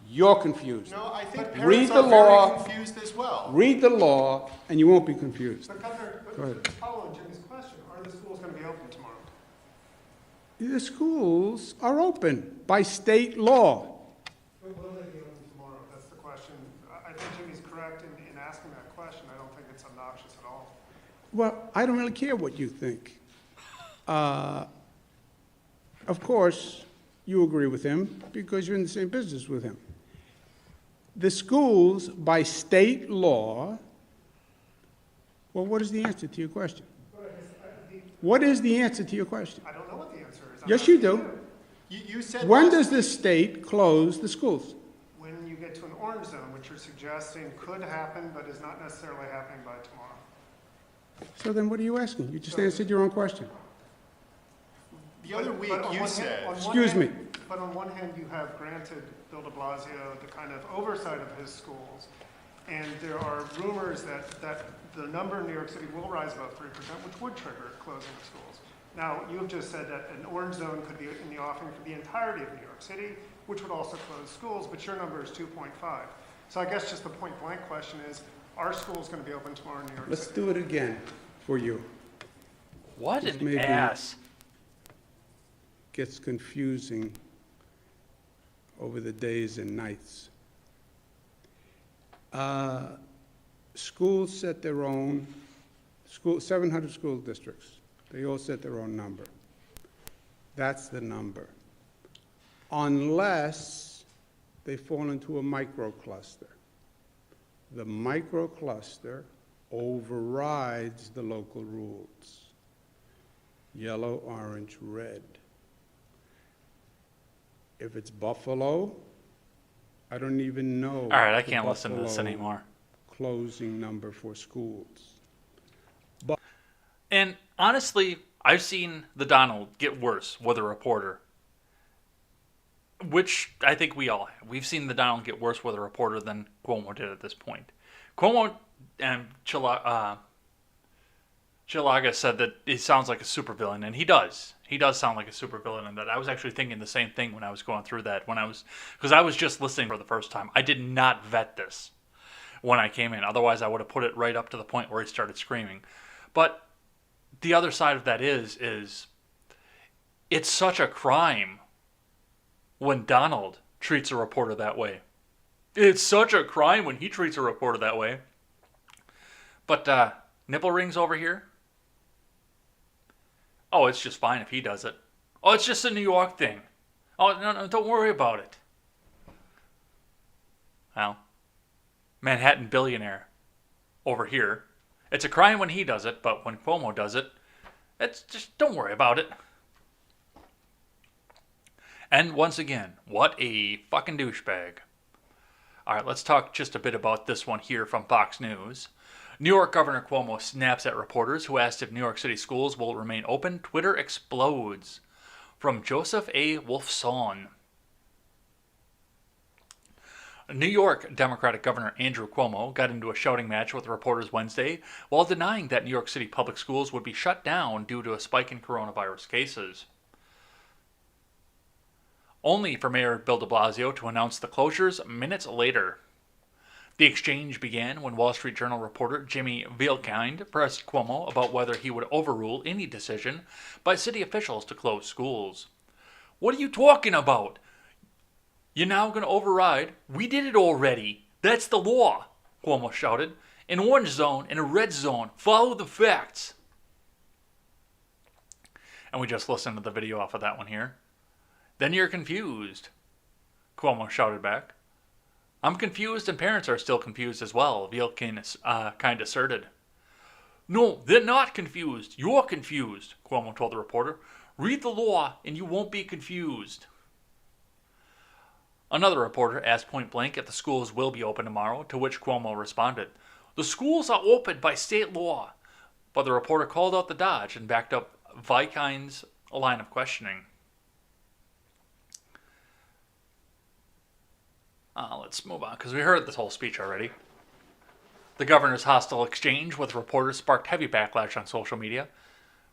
You're confused. No, I think Read parents the are law. very confused as well. Read the law, and you won't be confused. But Governor, Go ahead. to follow Jimmy's question, are the schools going to be open tomorrow? The schools are open by state law. Will they be open tomorrow? That's the question. I think Jimmy's correct in asking that question. I don't think it's obnoxious at all. Well, I don't really care what you think. Of course, you agree with him because you're in the same business with him. The schools, by state law, well, what is the answer to your question? What is the answer to your question? I don't know what the answer is. I'm Yes, you asking do. You said When last does the state close the schools? When you get to an orange zone, which you're suggesting could happen, but is not necessarily happening by tomorrow. So then what are you asking? You just answered your own question. the other week But on you one said. hand- on one Excuse me. hand- But on one hand, you have granted Bill de Blasio the kind of oversight of his schools, and there are rumors that the number in New York City will rise above 3%, which would trigger closing of schools. Now, you have just said that an orange zone could be in the offing for the entirety of New York City, which would also close schools, but your number is 2.5. So I guess just the point blank question is, are schools going to be open tomorrow in New York Let's City? do it again for you. What This an may be- ass. Gets confusing over the days and nights. Schools set their own, 700 school districts. They all set their own number. That's the number. Unless they fall into a microcluster. The microcluster overrides the local rules. Yellow, orange, red. If it's Buffalo, I don't even know. All right, I the can't listen to this Buffalo anymore. Closing number for schools. And honestly, I've seen the Donald get worse with a reporter, which I think we all have. We've seen the Donald get worse with a reporter than Cuomo did at this point. Cuomo and Chilaga said that he sounds like a supervillain, and he does. He does sound like a supervillain, and that I was actually thinking the same thing when I was going through that. Because I was just listening for the first time. I did not vet this when I came in. Otherwise, I would have put it right up to the point where he started screaming. But the other side of that is it's such a crime when Donald treats a reporter that way. It's such a crime when he treats a reporter that way. But nipple rings over here. Oh, it's just fine if he does it. Oh, it's just a New York thing. Oh, no, don't worry about it. Well, Manhattan billionaire over here. It's a crime when he does it, but when Cuomo does it, it's just don't worry about it. And once again, what a fucking douchebag. All right, let's talk just a bit about this one here from Fox News. New York Governor Cuomo snaps at reporters who asked if New York City schools will remain open. Twitter explodes. From Joseph A. Wolfson. New York Democratic Governor Andrew Cuomo got into a shouting match with reporters Wednesday while denying that New York City public schools would be shut down due to a spike in coronavirus cases. Only for Mayor Bill de Blasio to announce the closures minutes later. The exchange began when Wall Street Journal reporter Jimmy Vielkind pressed Cuomo about whether he would overrule any decision by city officials to close schools. What are you talking about? You're now going to override? We did it already. That's the law, Cuomo shouted. An orange zone and a red zone. Follow the facts. And we just listened to the video off of that one here. Then you're confused, Cuomo shouted back. I'm confused and parents are still confused as well, Vielkind kind of asserted. No, they're not confused. You're confused, Cuomo told the reporter. Read the law and you won't be confused. Another reporter asked point blank if the schools will be open tomorrow, to which Cuomo responded, the schools are open by state law. But the reporter called out the dodge and backed up Vielkind's line of questioning. Let's move on, because we heard this whole speech already. The governor's hostile exchange with reporters sparked heavy backlash on social media.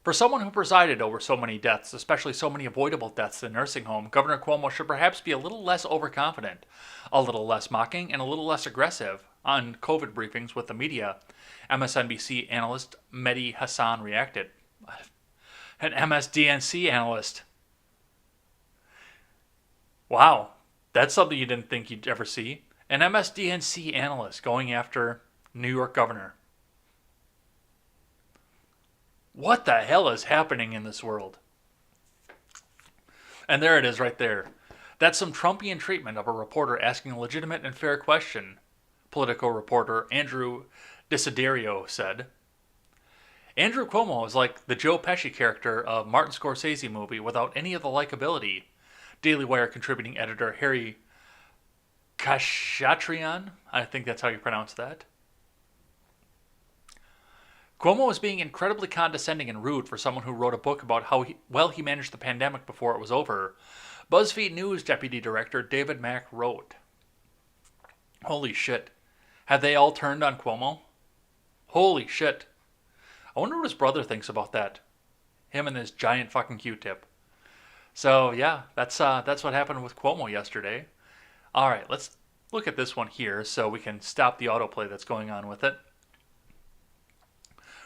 For someone who presided over so many deaths, especially so many avoidable deaths in nursing home, Governor Cuomo should perhaps be a little less overconfident, a little less mocking, and a little less aggressive on COVID briefings with the media. MSNBC analyst Mehdi Hassan reacted. An MSDNC analyst. Wow. That's something you didn't think you'd ever see. An MSDNC analyst going after New York governor. What the hell is happening in this world? And there it is right there. That's some Trumpian treatment of a reporter asking a legitimate and fair question, Politico reporter Andrew Desiderio said. Andrew Cuomo is like the Joe Pesci character of Martin Scorsese movie without any of the likability. Daily Wire contributing editor Harry Kashatrian, I think that's how you pronounce that. Cuomo is being incredibly condescending and rude for someone who wrote a book about how well he managed the pandemic before it was over. BuzzFeed News deputy director David Mack wrote, holy shit. Have they all turned on Cuomo? Holy shit. I wonder what his brother thinks about that. Him and his giant fucking Q-tip. So, yeah, that's what happened with Cuomo yesterday. All right, let's look at this one here so we can stop the autoplay that's going on with it.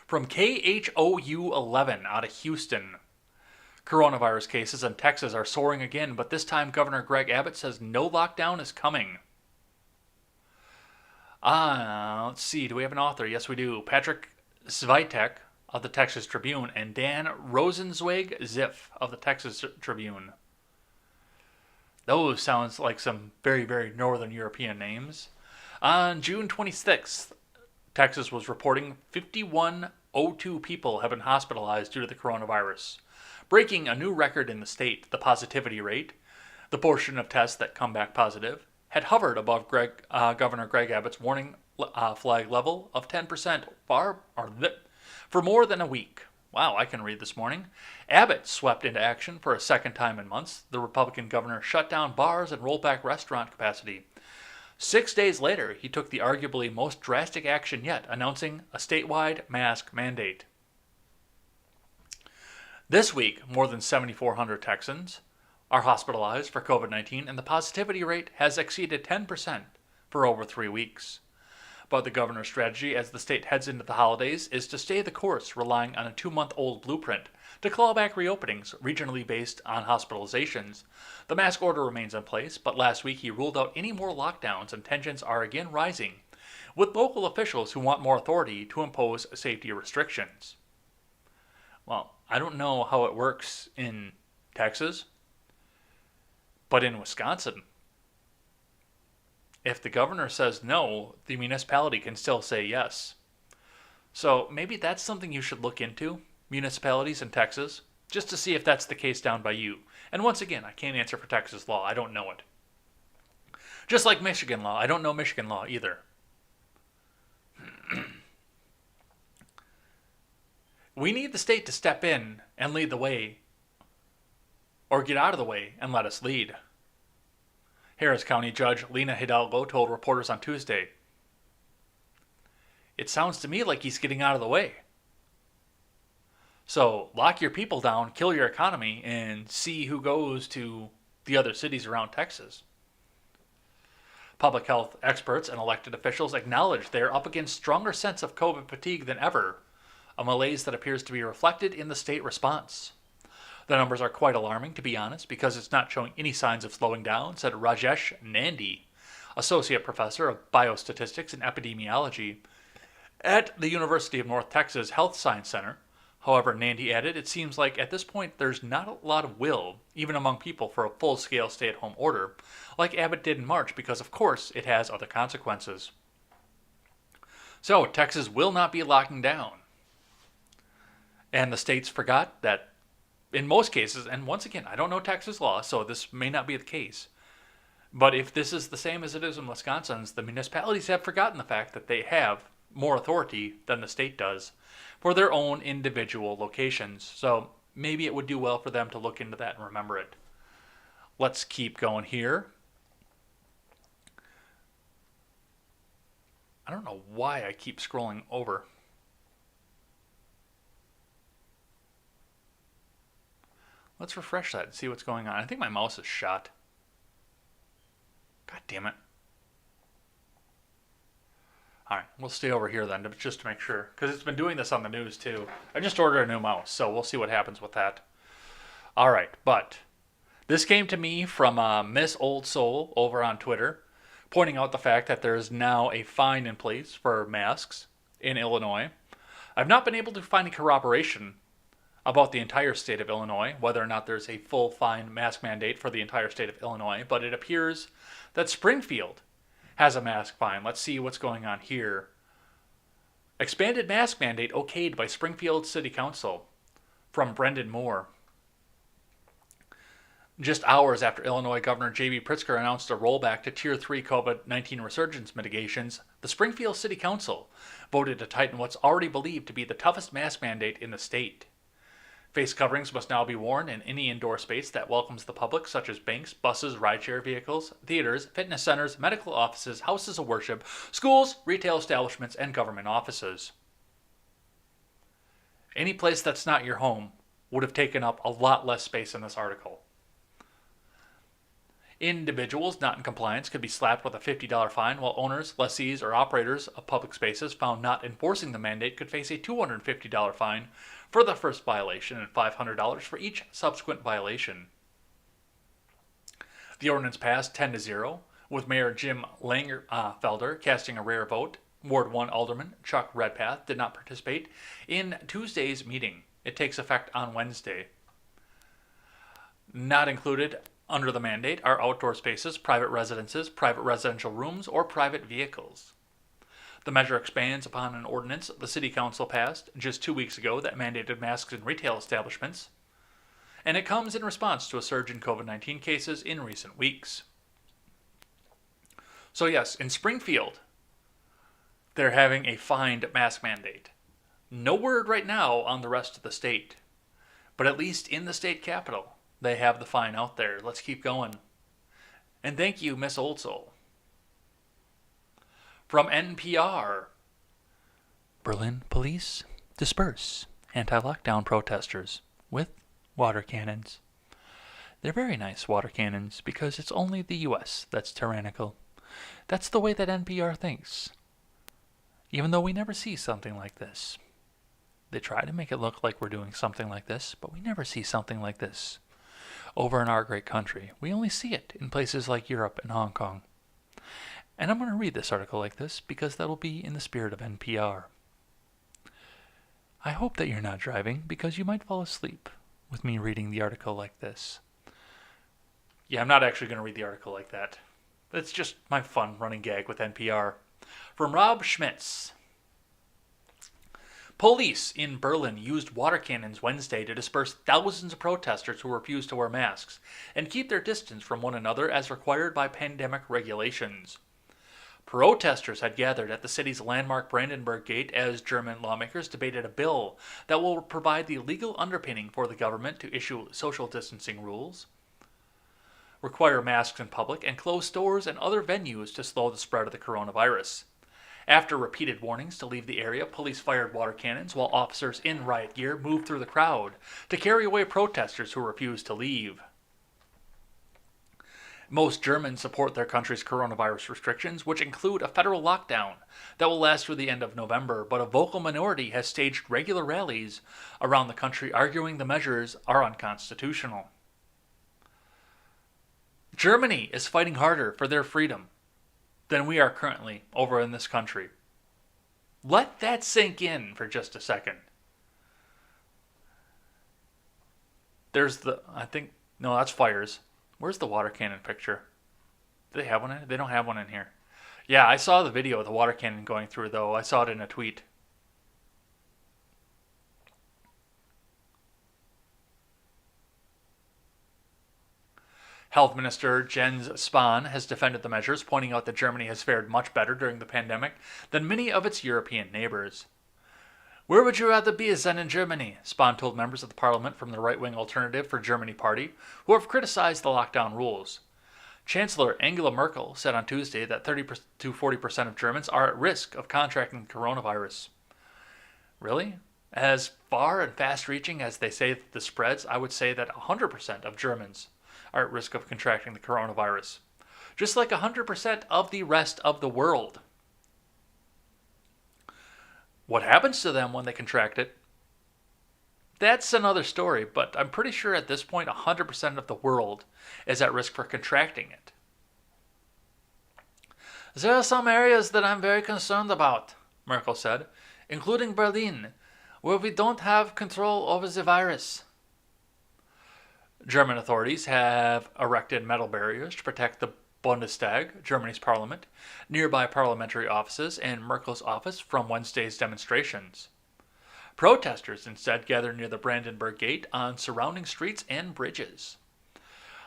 From KHOU 11 out of Houston. Coronavirus cases in Texas are soaring again, but this time Governor Greg Abbott says no lockdown is coming. Let's see, do we have an author? Yes, we do. Patrick Svitek of the Texas Tribune and Dan Rosenzweig Ziff of the Texas Tribune. Those sounds like some very, very Northern European names. On June 26th, Texas was reporting 5,102 people have been hospitalized due to the coronavirus, breaking a new record in the state. The positivity rate, the portion of tests that come back positive, had hovered above Governor Greg Abbott's warning flag level of 10% for more than a week. Wow, I can read this morning. Abbott swept into action for a second time in months. The Republican governor shut down bars and rolled back restaurant capacity. 6 days later, he took the arguably most drastic action yet, announcing a statewide mask mandate. This week, more than 7,400 Texans are hospitalized for COVID-19, and the positivity rate has exceeded 10% for over 3 weeks. But the governor's strategy as the state heads into the holidays is to stay the course, relying on a 2-month-old blueprint to claw back reopenings regionally based on hospitalizations. The mask order remains in place, but last week he ruled out any more lockdowns, and tensions are again rising, with local officials who want more authority to impose safety restrictions. Well, I don't know how it works in Texas, but in Wisconsin, if the governor says no, the municipality can still say yes. So maybe that's something you should look into, municipalities in Texas, just to see if that's the case down by you. And once again, I can't answer for Texas law. I don't know it. Just like Michigan law. I don't know Michigan law either. We need the state to step in and lead the way, or get out of the way and let us lead. Harris County Judge Lena Hidalgo told reporters on Tuesday, "It sounds to me like he's getting out of the way. So lock your people down, kill your economy, and see who goes to the other cities around Texas." Public health experts and elected officials acknowledge they are up against stronger sense of COVID fatigue than ever, a malaise that appears to be reflected in the state response. The numbers are quite alarming, to be honest, because it's not showing any signs of slowing down, said Rajesh Nandi, associate professor of biostatistics and epidemiology at the University of North Texas Health Science Center. However, Nandi added, it seems like at this point there's not a lot of will, even among people, for a full-scale stay-at-home order, like Abbott did in March, because of course it has other consequences. So, Texas will not be locking down. And the states forgot that in most cases, and once again, I don't know Texas law, so this may not be the case, but if this is the same as it is in Wisconsin, the municipalities have forgotten the fact that they have more authority than the state does for their own individual locations. So maybe it would do well for them to look into that and remember it. Let's keep going here. I don't know why I keep scrolling over. Let's refresh that and see what's going on. I think my mouse is shot. God damn it. Alright, we'll stay over here then, just to make sure. Because it's been doing this on the news too. I just ordered a new mouse, so we'll see what happens with that. Alright, but this came to me from Miss Old Soul over on Twitter, pointing out the fact that there is now a fine in place for masks in Illinois. I've not been able to find any corroboration about the entire state of Illinois, whether or not there's a full fine mask mandate for the entire state of Illinois, but it appears that Springfield has a mask fine. Let's see what's going on here. Expanded mask mandate okayed by Springfield City Council, from Brendan Moore. Just hours after Illinois Governor J.B. Pritzker announced a rollback to Tier 3 COVID-19 resurgence mitigations, the Springfield City Council voted to tighten what's already believed to be the toughest mask mandate in the state. Face coverings must now be worn in any indoor space that welcomes the public, such as banks, buses, rideshare vehicles, theaters, fitness centers, medical offices, houses of worship, schools, retail establishments, and government offices. Any place that's not your home would have taken up a lot less space in this article. Individuals not in compliance could be slapped with a $50 fine, while owners, lessees, or operators of public spaces found not enforcing the mandate could face a $250 fine for the first violation and $500 for each subsequent violation. The ordinance passed 10-0, with Mayor Jim Langerfelder casting a rare vote. Ward 1 Alderman Chuck Redpath did not participate in Tuesday's meeting. It takes effect on Wednesday. Not included under the mandate are outdoor spaces, private residences, private residential rooms, or private vehicles. The measure expands upon an ordinance the City Council passed just 2 weeks ago that mandated masks in retail establishments, and it comes in response to a surge in COVID-19 cases in recent weeks. So yes, in Springfield, they're having a fined mask mandate. No word right now on the rest of the state, but at least in the state capital, they have the fine out there. Let's keep going. And thank you, Miss Old Soul. From NPR, Berlin police disperse anti-lockdown protesters with water cannons. They're very nice water cannons because it's only the US that's tyrannical. That's the way that NPR thinks. Even though we never see something like this. They try to make it look like we're doing something like this, but we never see something like this over in our great country. We only see it in places like Europe and Hong Kong. And I'm going to read this article like this because that'll be in the spirit of NPR. I hope that you're not driving because you might fall asleep with me reading the article like this. Yeah, I'm not actually going to read the article like that. It's just my fun running gag with NPR. From Rob Schmitz. Police in Berlin used water cannons Wednesday to disperse thousands of protesters who refused to wear masks and keep their distance from one another as required by pandemic regulations. Protesters had gathered at the city's landmark Brandenburg Gate as German lawmakers debated a bill that will provide the legal underpinning for the government to issue social distancing rules, require masks in public, and close stores and other venues to slow the spread of the coronavirus. After repeated warnings to leave the area, police fired water cannons while officers in riot gear moved through the crowd to carry away protesters who refused to leave. Most Germans support their country's coronavirus restrictions, which include a federal lockdown that will last through the end of November, but a vocal minority has staged regular rallies around the country arguing the measures are unconstitutional. Germany is fighting harder for their freedom than we are currently over in this country. Let that sink in for just a second. There's that's fires. Where's the water cannon picture? Do they have one in it? They don't have one in here. Yeah, I saw the video of the water cannon going through, though. I saw it in a tweet. Health Minister Jens Spahn has defended the measures, pointing out that Germany has fared much better during the pandemic than many of its European neighbors. Where would you rather be than in Germany? Spahn told members of the parliament from the right-wing Alternative for Germany party, who have criticized the lockdown rules. Chancellor Angela Merkel said on Tuesday that 30 to 40% of Germans are at risk of contracting the coronavirus. Really? As far and fast-reaching as they say the spreads, I would say that 100% of Germans are at risk of contracting the coronavirus. Just like 100% of the rest of the world. What happens to them when they contract it? That's another story, but I'm pretty sure at this point 100% of the world is at risk for contracting it. There are some areas that I'm very concerned about, Merkel said, including Berlin, where we don't have control over the virus. German authorities have erected metal barriers to protect the Bundestag, Germany's parliament, nearby parliamentary offices, and Merkel's office from Wednesday's demonstrations. Protesters instead gathered near the Brandenburg Gate on surrounding streets and bridges.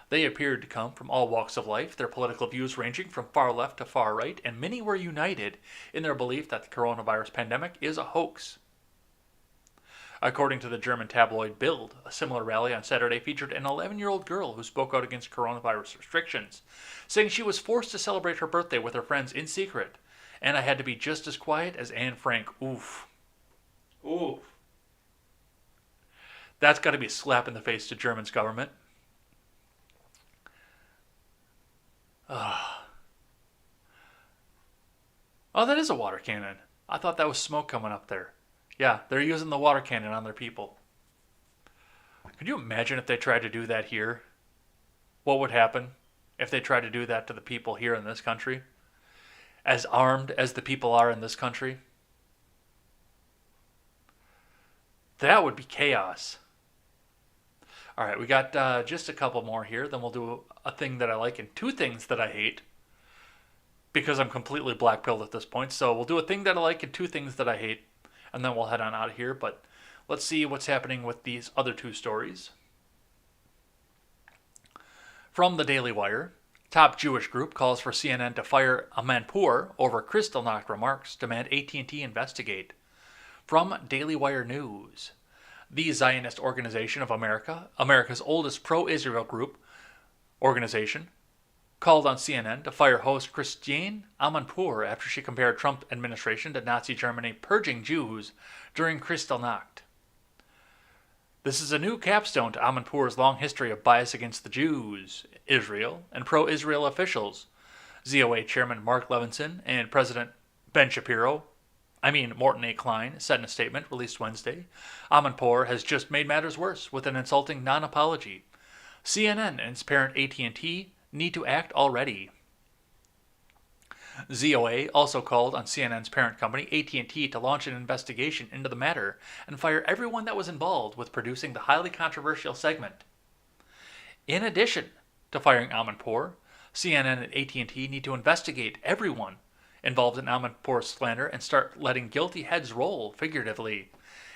They appeared to come from all walks of life, their political views ranging from far left to far right, and many were united in their belief that the coronavirus pandemic is a hoax. According to the German tabloid Bild, a similar rally on Saturday featured an 11-year-old girl who spoke out against coronavirus restrictions, saying she was forced to celebrate her birthday with her friends in secret, and I had to be just as quiet as Anne Frank. Oof. Oof. That's got to be a slap in the face to Germany's government. Oh, that is a water cannon. I thought that was smoke coming up there. Yeah, they're using the water cannon on their people. Could you imagine if they tried to do that here? What would happen if they tried to do that to the people here in this country? As armed as the people are in this country? That would be chaos. All right, we got just a couple more here. Then we'll do a thing that I like and two things that I hate. Because I'm completely black-pilled at this point. So we'll do a thing that I like and two things that I hate. And then we'll head on out of here. But let's see what's happening with these other two stories. From the Daily Wire, top Jewish group calls for CNN to fire Amanpour over Kristallnacht remarks, demand AT&T investigate. From Daily Wire News, the Zionist Organization of America, America's oldest pro-Israel group organization, called on CNN to fire host Christiane Amanpour after she compared Trump administration to Nazi Germany purging Jews during Kristallnacht. This is a new capstone to Amanpour's long history of bias against the Jews, Israel, and pro-Israel officials. ZOA Chairman Mark Levinson and President Morton A. Klein, said in a statement released Wednesday. Amanpour has just made matters worse with an insulting non-apology. CNN and its parent AT&T need to act already. ZOA also called on CNN's parent company, AT&T, to launch an investigation into the matter and fire everyone that was involved with producing the highly controversial segment. In addition to firing Amanpour, CNN and AT&T need to investigate everyone involved in Amanpour's slander and start letting guilty heads roll, figuratively.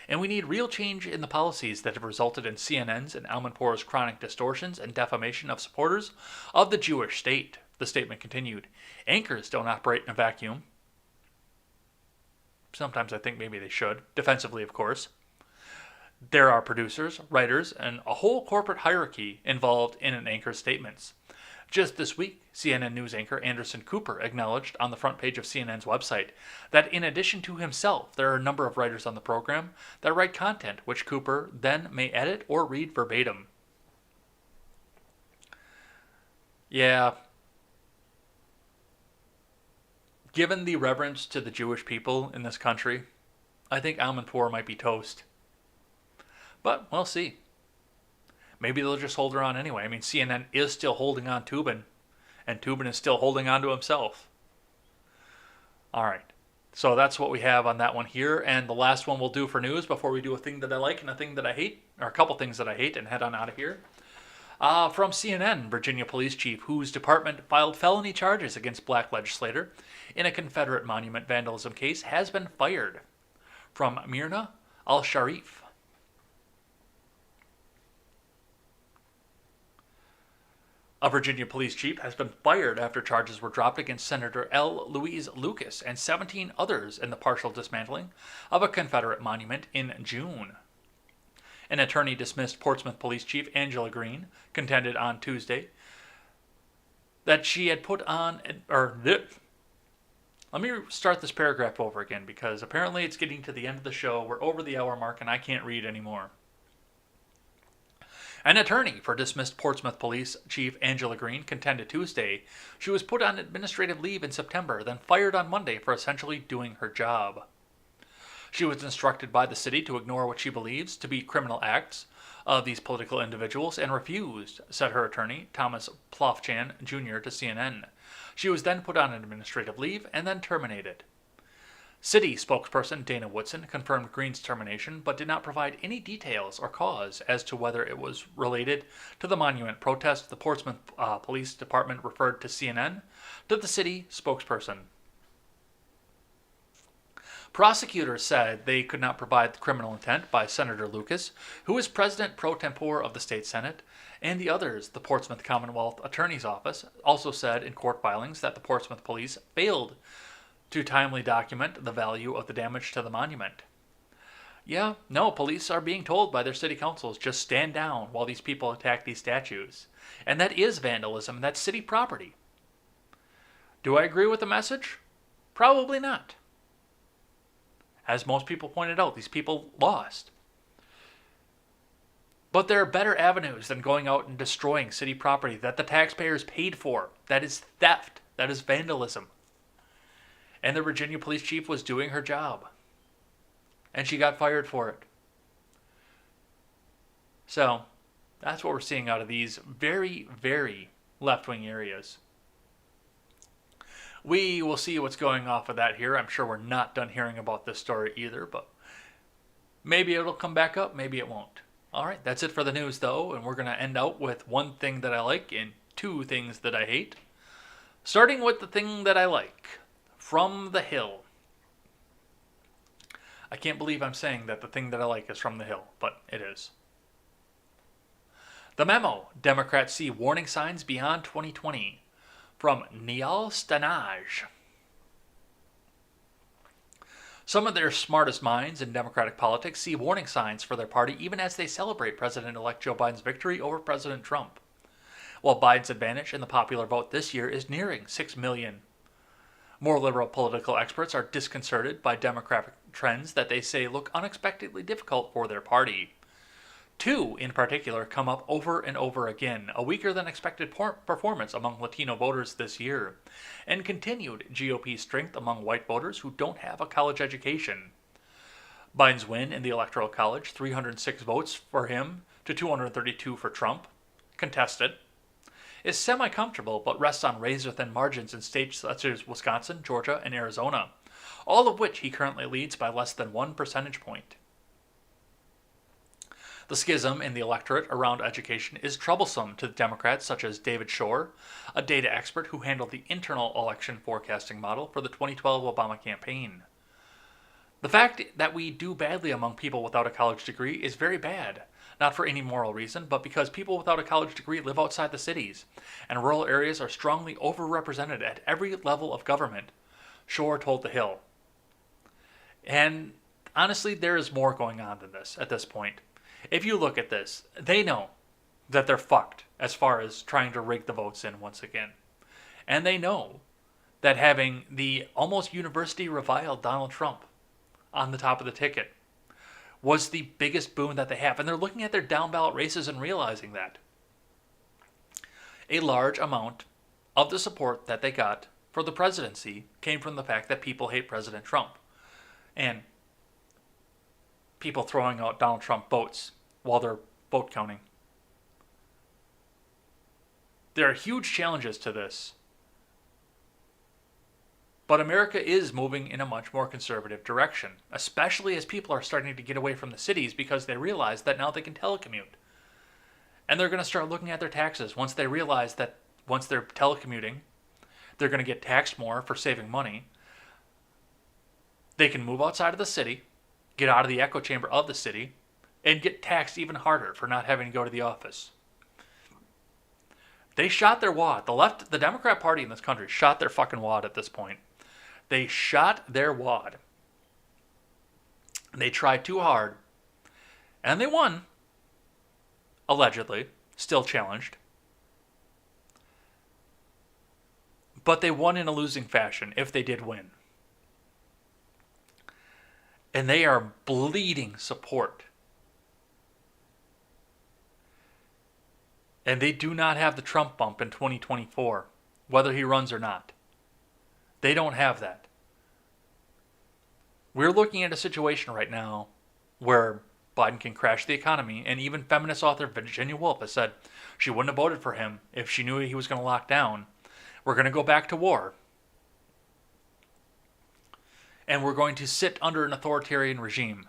And we need real change in the policies that have resulted in CNN's and Amanpour's chronic distortions and defamation of supporters of the Jewish state, the statement continued. Anchors don't operate in a vacuum. Sometimes I think maybe they should, defensively of course. There are producers, writers, and a whole corporate hierarchy involved in an anchor's statements. Just this week, CNN news anchor Anderson Cooper acknowledged on the front page of CNN's website that in addition to himself, there are a number of writers on the program that write content which Cooper then may edit or read verbatim. Yeah. Given the reverence to the Jewish people in this country, I think Amanpour might be toast. But we'll see. Maybe they'll just hold her on anyway. I mean, CNN is still holding on Tubin, and Tubin is still holding on to himself. All right. So that's what we have on that one here. And the last one we'll do for news before we do a thing that I like and a thing that I hate, or a couple things that I hate, and head on out of here. From CNN, Virginia police chief whose department filed felony charges against black legislator in a Confederate monument vandalism case has been fired. From Myrna Al-Sharif. A Virginia police chief has been fired after charges were dropped against Senator L. Louise Lucas and 17 others in the partial dismantling of a Confederate monument in June. An attorney dismissed Portsmouth Police Chief Angela Green contended on Tuesday that she had put on... Let me start this paragraph over again because apparently it's getting to the end of the show. We're over the hour mark and I can't read anymore. An attorney for dismissed Portsmouth Police Chief Angela Green contended Tuesday she was put on administrative leave in September, then fired on Monday for essentially doing her job. She was instructed by the city to ignore what she believes to be criminal acts of these political individuals and refused, said her attorney, Thomas Plofchan Jr. to CNN. She was then put on administrative leave and then terminated. City spokesperson Dana Woodson confirmed Green's termination, but did not provide any details or cause as to whether it was related to the monument protest. The Portsmouth Police Department referred to CNN to the city spokesperson. Prosecutors said they could not provide the criminal intent by Senator Lucas, who is president pro tempore of the state Senate, and the others. The Portsmouth Commonwealth Attorney's Office also said in court filings that the Portsmouth police failed to timely document the value of the damage to the monument. Yeah, no, police are being told by their city councils, just stand down while these people attack these statues. And that is vandalism, that's city property. Do I agree with the message? Probably not. As most people pointed out, these people lost. But there are better avenues than going out and destroying city property that the taxpayers paid for. That is theft. That is vandalism. And the Virginia police chief was doing her job. And she got fired for it. So, that's what we're seeing out of these very, very left-wing areas. We will see what's going off of that here. I'm sure we're not done hearing about this story either, but maybe it'll come back up, maybe it won't. All right, that's it for the news, though, and we're going to end out with one thing that I like and two things that I hate. Starting with the thing that I like. From the Hill. I can't believe I'm saying that the thing that I like is from the Hill, but it is. The memo. Democrats see warning signs beyond 2020. From Niall Stanage. Some of their smartest minds in Democratic politics see warning signs for their party even as they celebrate President-elect Joe Biden's victory over President Trump. while Biden's advantage in the popular vote this year is nearing 6 million. More liberal political experts are disconcerted by demographic trends that they say look unexpectedly difficult for their party. Two, in particular, come up over and over again: a weaker than expected performance among Latino voters this year, and continued GOP strength among white voters who don't have a college education. Biden's win in the Electoral College, 306 votes for him to 232 for Trump, contested, is semi-comfortable but rests on razor-thin margins in states such as Wisconsin, Georgia, and Arizona, all of which he currently leads by less than 1 percentage point. The schism in the electorate around education is troublesome to Democrats such as David Shor, a data expert who handled the internal election forecasting model for the 2012 Obama campaign. The fact that we do badly among people without a college degree is very bad, not for any moral reason, but because people without a college degree live outside the cities, and rural areas are strongly overrepresented at every level of government, Shor told The Hill. And honestly, there is more going on than this at this point. If you look at this, they know that they're fucked as far as trying to rig the votes in once again. And they know that having the almost university reviled Donald Trump on the top of the ticket was the biggest boon that they have. And they're looking at their down ballot races and realizing that a large amount of the support that they got for the presidency came from the fact that people hate President Trump. And people throwing out Donald Trump votes while they're vote counting. There are huge challenges to this. But America is moving in a much more conservative direction, especially as people are starting to get away from the cities because they realize that now they can telecommute. And they're going to start looking at their taxes once they realize that once they're telecommuting, they're going to get taxed more for saving money. They can move outside of the city, get out of the echo chamber of the city, and get taxed even harder for not having to go to the office. They shot their wad. The Democrat Party in this country shot their fucking wad at this point. They shot their wad. They tried too hard. And they won. Allegedly. Still challenged. But they won in a losing fashion, if they did win. And they are bleeding support. And they do not have the Trump bump in 2024, whether he runs or not. They don't have that. We're looking at a situation right now where Biden can crash the economy, and even feminist author Virginia Woolf has said she wouldn't have voted for him if she knew he was going to lock down. We're going to go back to war. And we're going to sit under an authoritarian regime.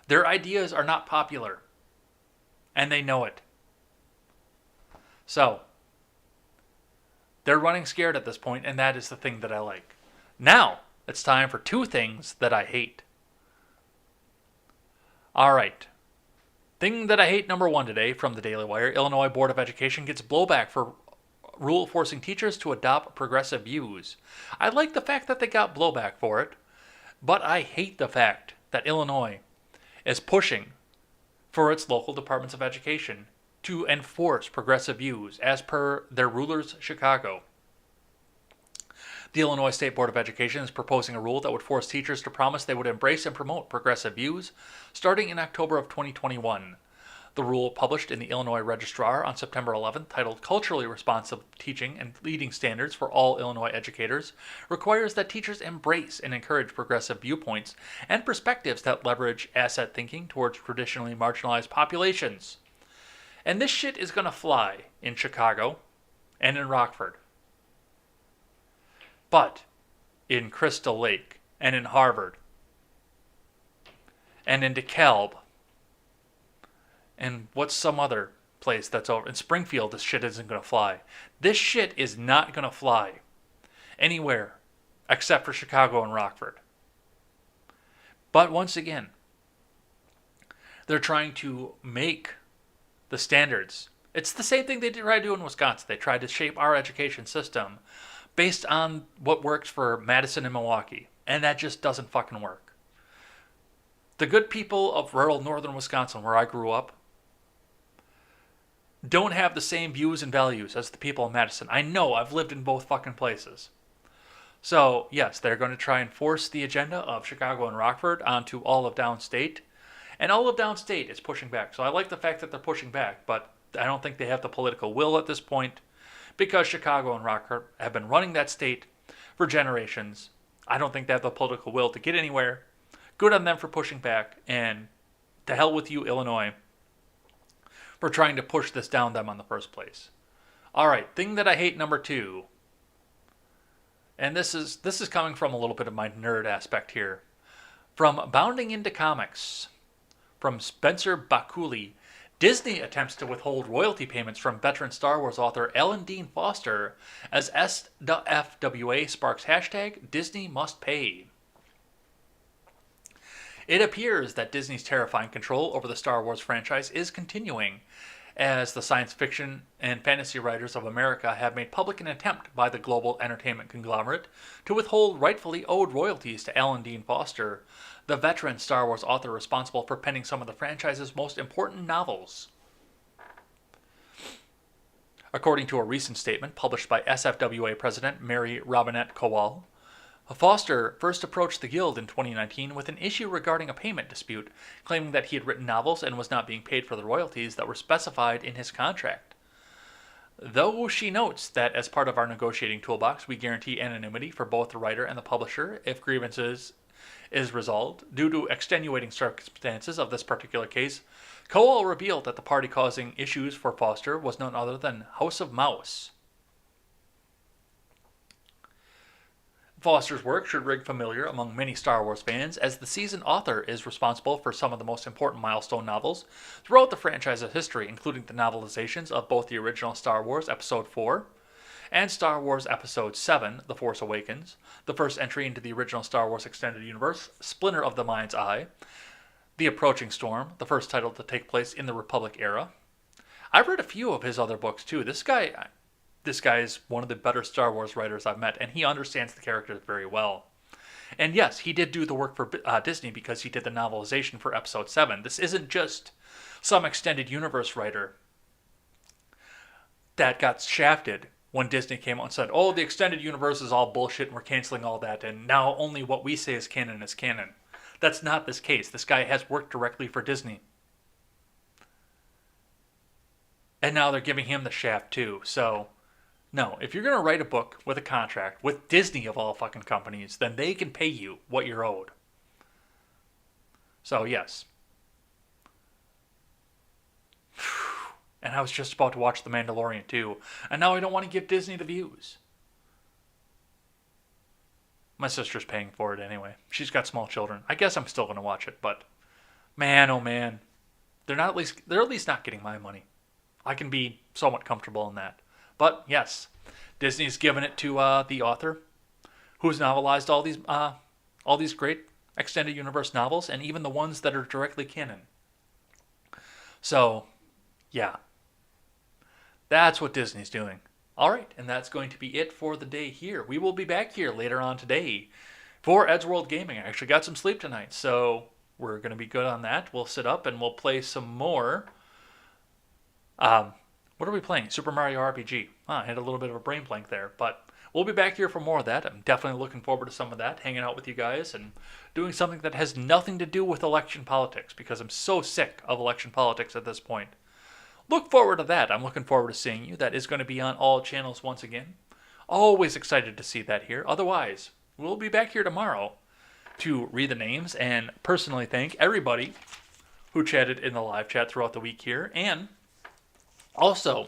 Their ideas are not popular. And they know it. So, they're running scared at this point, and that is the thing that I like. Now, it's time for two things that I hate. All right. Thing that I hate number one today from the Daily Wire: Illinois Board of Education gets blowback for rule forcing teachers to adopt progressive views. I like the fact that they got blowback for it, but I hate the fact that Illinois is pushing for its local departments of education to enforce progressive views as per their rulers, Chicago. The Illinois State Board of Education is proposing a rule that would force teachers to promise they would embrace and promote progressive views starting in October of 2021. The rule, published in the Illinois Registrar on September 11th, titled Culturally Responsive Teaching and Leading Standards for All Illinois Educators, requires that teachers embrace and encourage progressive viewpoints and perspectives that leverage asset thinking towards traditionally marginalized populations. And this shit is going to fly in Chicago and in Rockford. But in Crystal Lake and in Harvard and in DeKalb and what's some other place that's over? In Springfield, this shit isn't going to fly. This shit is not going to fly anywhere except for Chicago and Rockford. But once again, they're trying to make the standards. It's the same thing they tried to do in Wisconsin. They tried to shape our education system based on what works for Madison and Milwaukee. And that just doesn't fucking work. The good people of rural northern Wisconsin, where I grew up, don't have the same views and values as the people in Madison. I know, I've lived in both fucking places. So, yes, they're going to try and force the agenda of Chicago and Rockford onto all of downstate. And all of downstate is pushing back. So I like the fact that they're pushing back, but I don't think they have the political will at this point because Chicago and Rockford have been running that state for generations. I don't think they have the political will to get anywhere. Good on them for pushing back, and to hell with you, Illinois, for trying to push this down them in the first place. All right, thing that I hate number 2. And this is coming from a little bit of my nerd aspect here. From Bounding into Comics, from Spencer Bakuli, Disney attempts to withhold royalty payments from veteran Star Wars author Alan Dean Foster as SFWA sparks hashtag Disney must pay. It appears that Disney's terrifying control over the Star Wars franchise is continuing, as the science fiction and fantasy writers of America have made public an attempt by the global entertainment conglomerate to withhold rightfully owed royalties to Alan Dean Foster, the veteran Star Wars author responsible for penning some of the franchise's most important novels. According to a recent statement published by SFWA President Mary Robinette Kowal, Foster first approached the Guild in 2019 with an issue regarding a payment dispute, claiming that he had written novels and was not being paid for the royalties that were specified in his contract. Though she notes that as part of our negotiating toolbox, we guarantee anonymity for both the writer and the publisher if grievances is resolved. Due to extenuating circumstances of this particular case, Kowal revealed that the party causing issues for Foster was none other than House of Mouse. Foster's work should ring familiar among many Star Wars fans, as the seasoned author is responsible for some of the most important milestone novels throughout the franchise's history, including the novelizations of both the original Star Wars Episode 4 and Star Wars Episode 7, The Force Awakens, the first entry into the original Star Wars Extended Universe, Splinter of the Mind's Eye, The Approaching Storm, the first title to take place in the Republic era. I've read a few of his other books too. This guy is one of the better Star Wars writers I've met, and he understands the characters very well. And yes, he did do the work for Disney because he did the novelization for Episode 7. This isn't just some extended universe writer that got shafted when Disney came out and said, oh, the extended universe is all bullshit and we're canceling all that, and now only what we say is canon is canon. That's not this case. This guy has worked directly for Disney. And now they're giving him the shaft too, so no, if you're going to write a book with a contract with Disney of all fucking companies, then they can pay you what you're owed. So, yes. And I was just about to watch The Mandalorian too, and now I don't want to give Disney the views. My sister's paying for it anyway. She's got small children. I guess I'm still going to watch it, but man, oh man. They're at least not getting my money. I can be somewhat comfortable in that. But yes, Disney's given it to the author, who's novelized all these great extended universe novels, and even the ones that are directly canon. So, yeah, that's what Disney's doing. All right, and that's going to be it for the day here. We will be back here later on today for Ed's World Gaming. I actually got some sleep tonight, so we're going to be good on that. We'll sit up and we'll play some more. What are we playing? Super Mario RPG. I had a little bit of a brain blank there, but we'll be back here for more of that. I'm definitely looking forward to some of that, hanging out with you guys and doing something that has nothing to do with election politics, because I'm so sick of election politics at this point. Look forward to that. I'm looking forward to seeing you. That is going to be on all channels once again. Always excited to see that here. Otherwise, we'll be back here tomorrow to read the names and personally thank everybody who chatted in the live chat throughout the week here, and also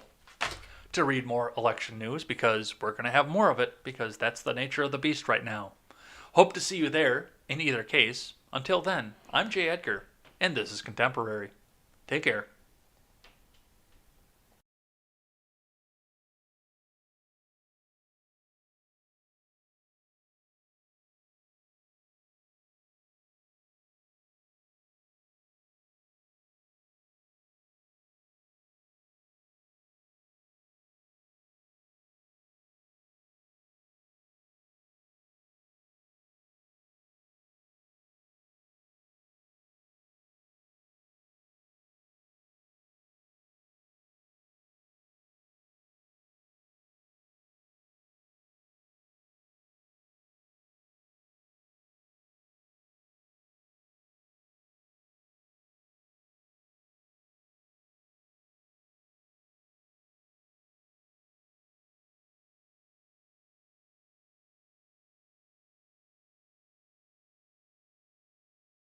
to read more election news, because we're going to have more of it, because that's the nature of the beast right now. Hope to see you there in either case. Until then, I'm Jay Edgar, and this is Contemporary. Take care.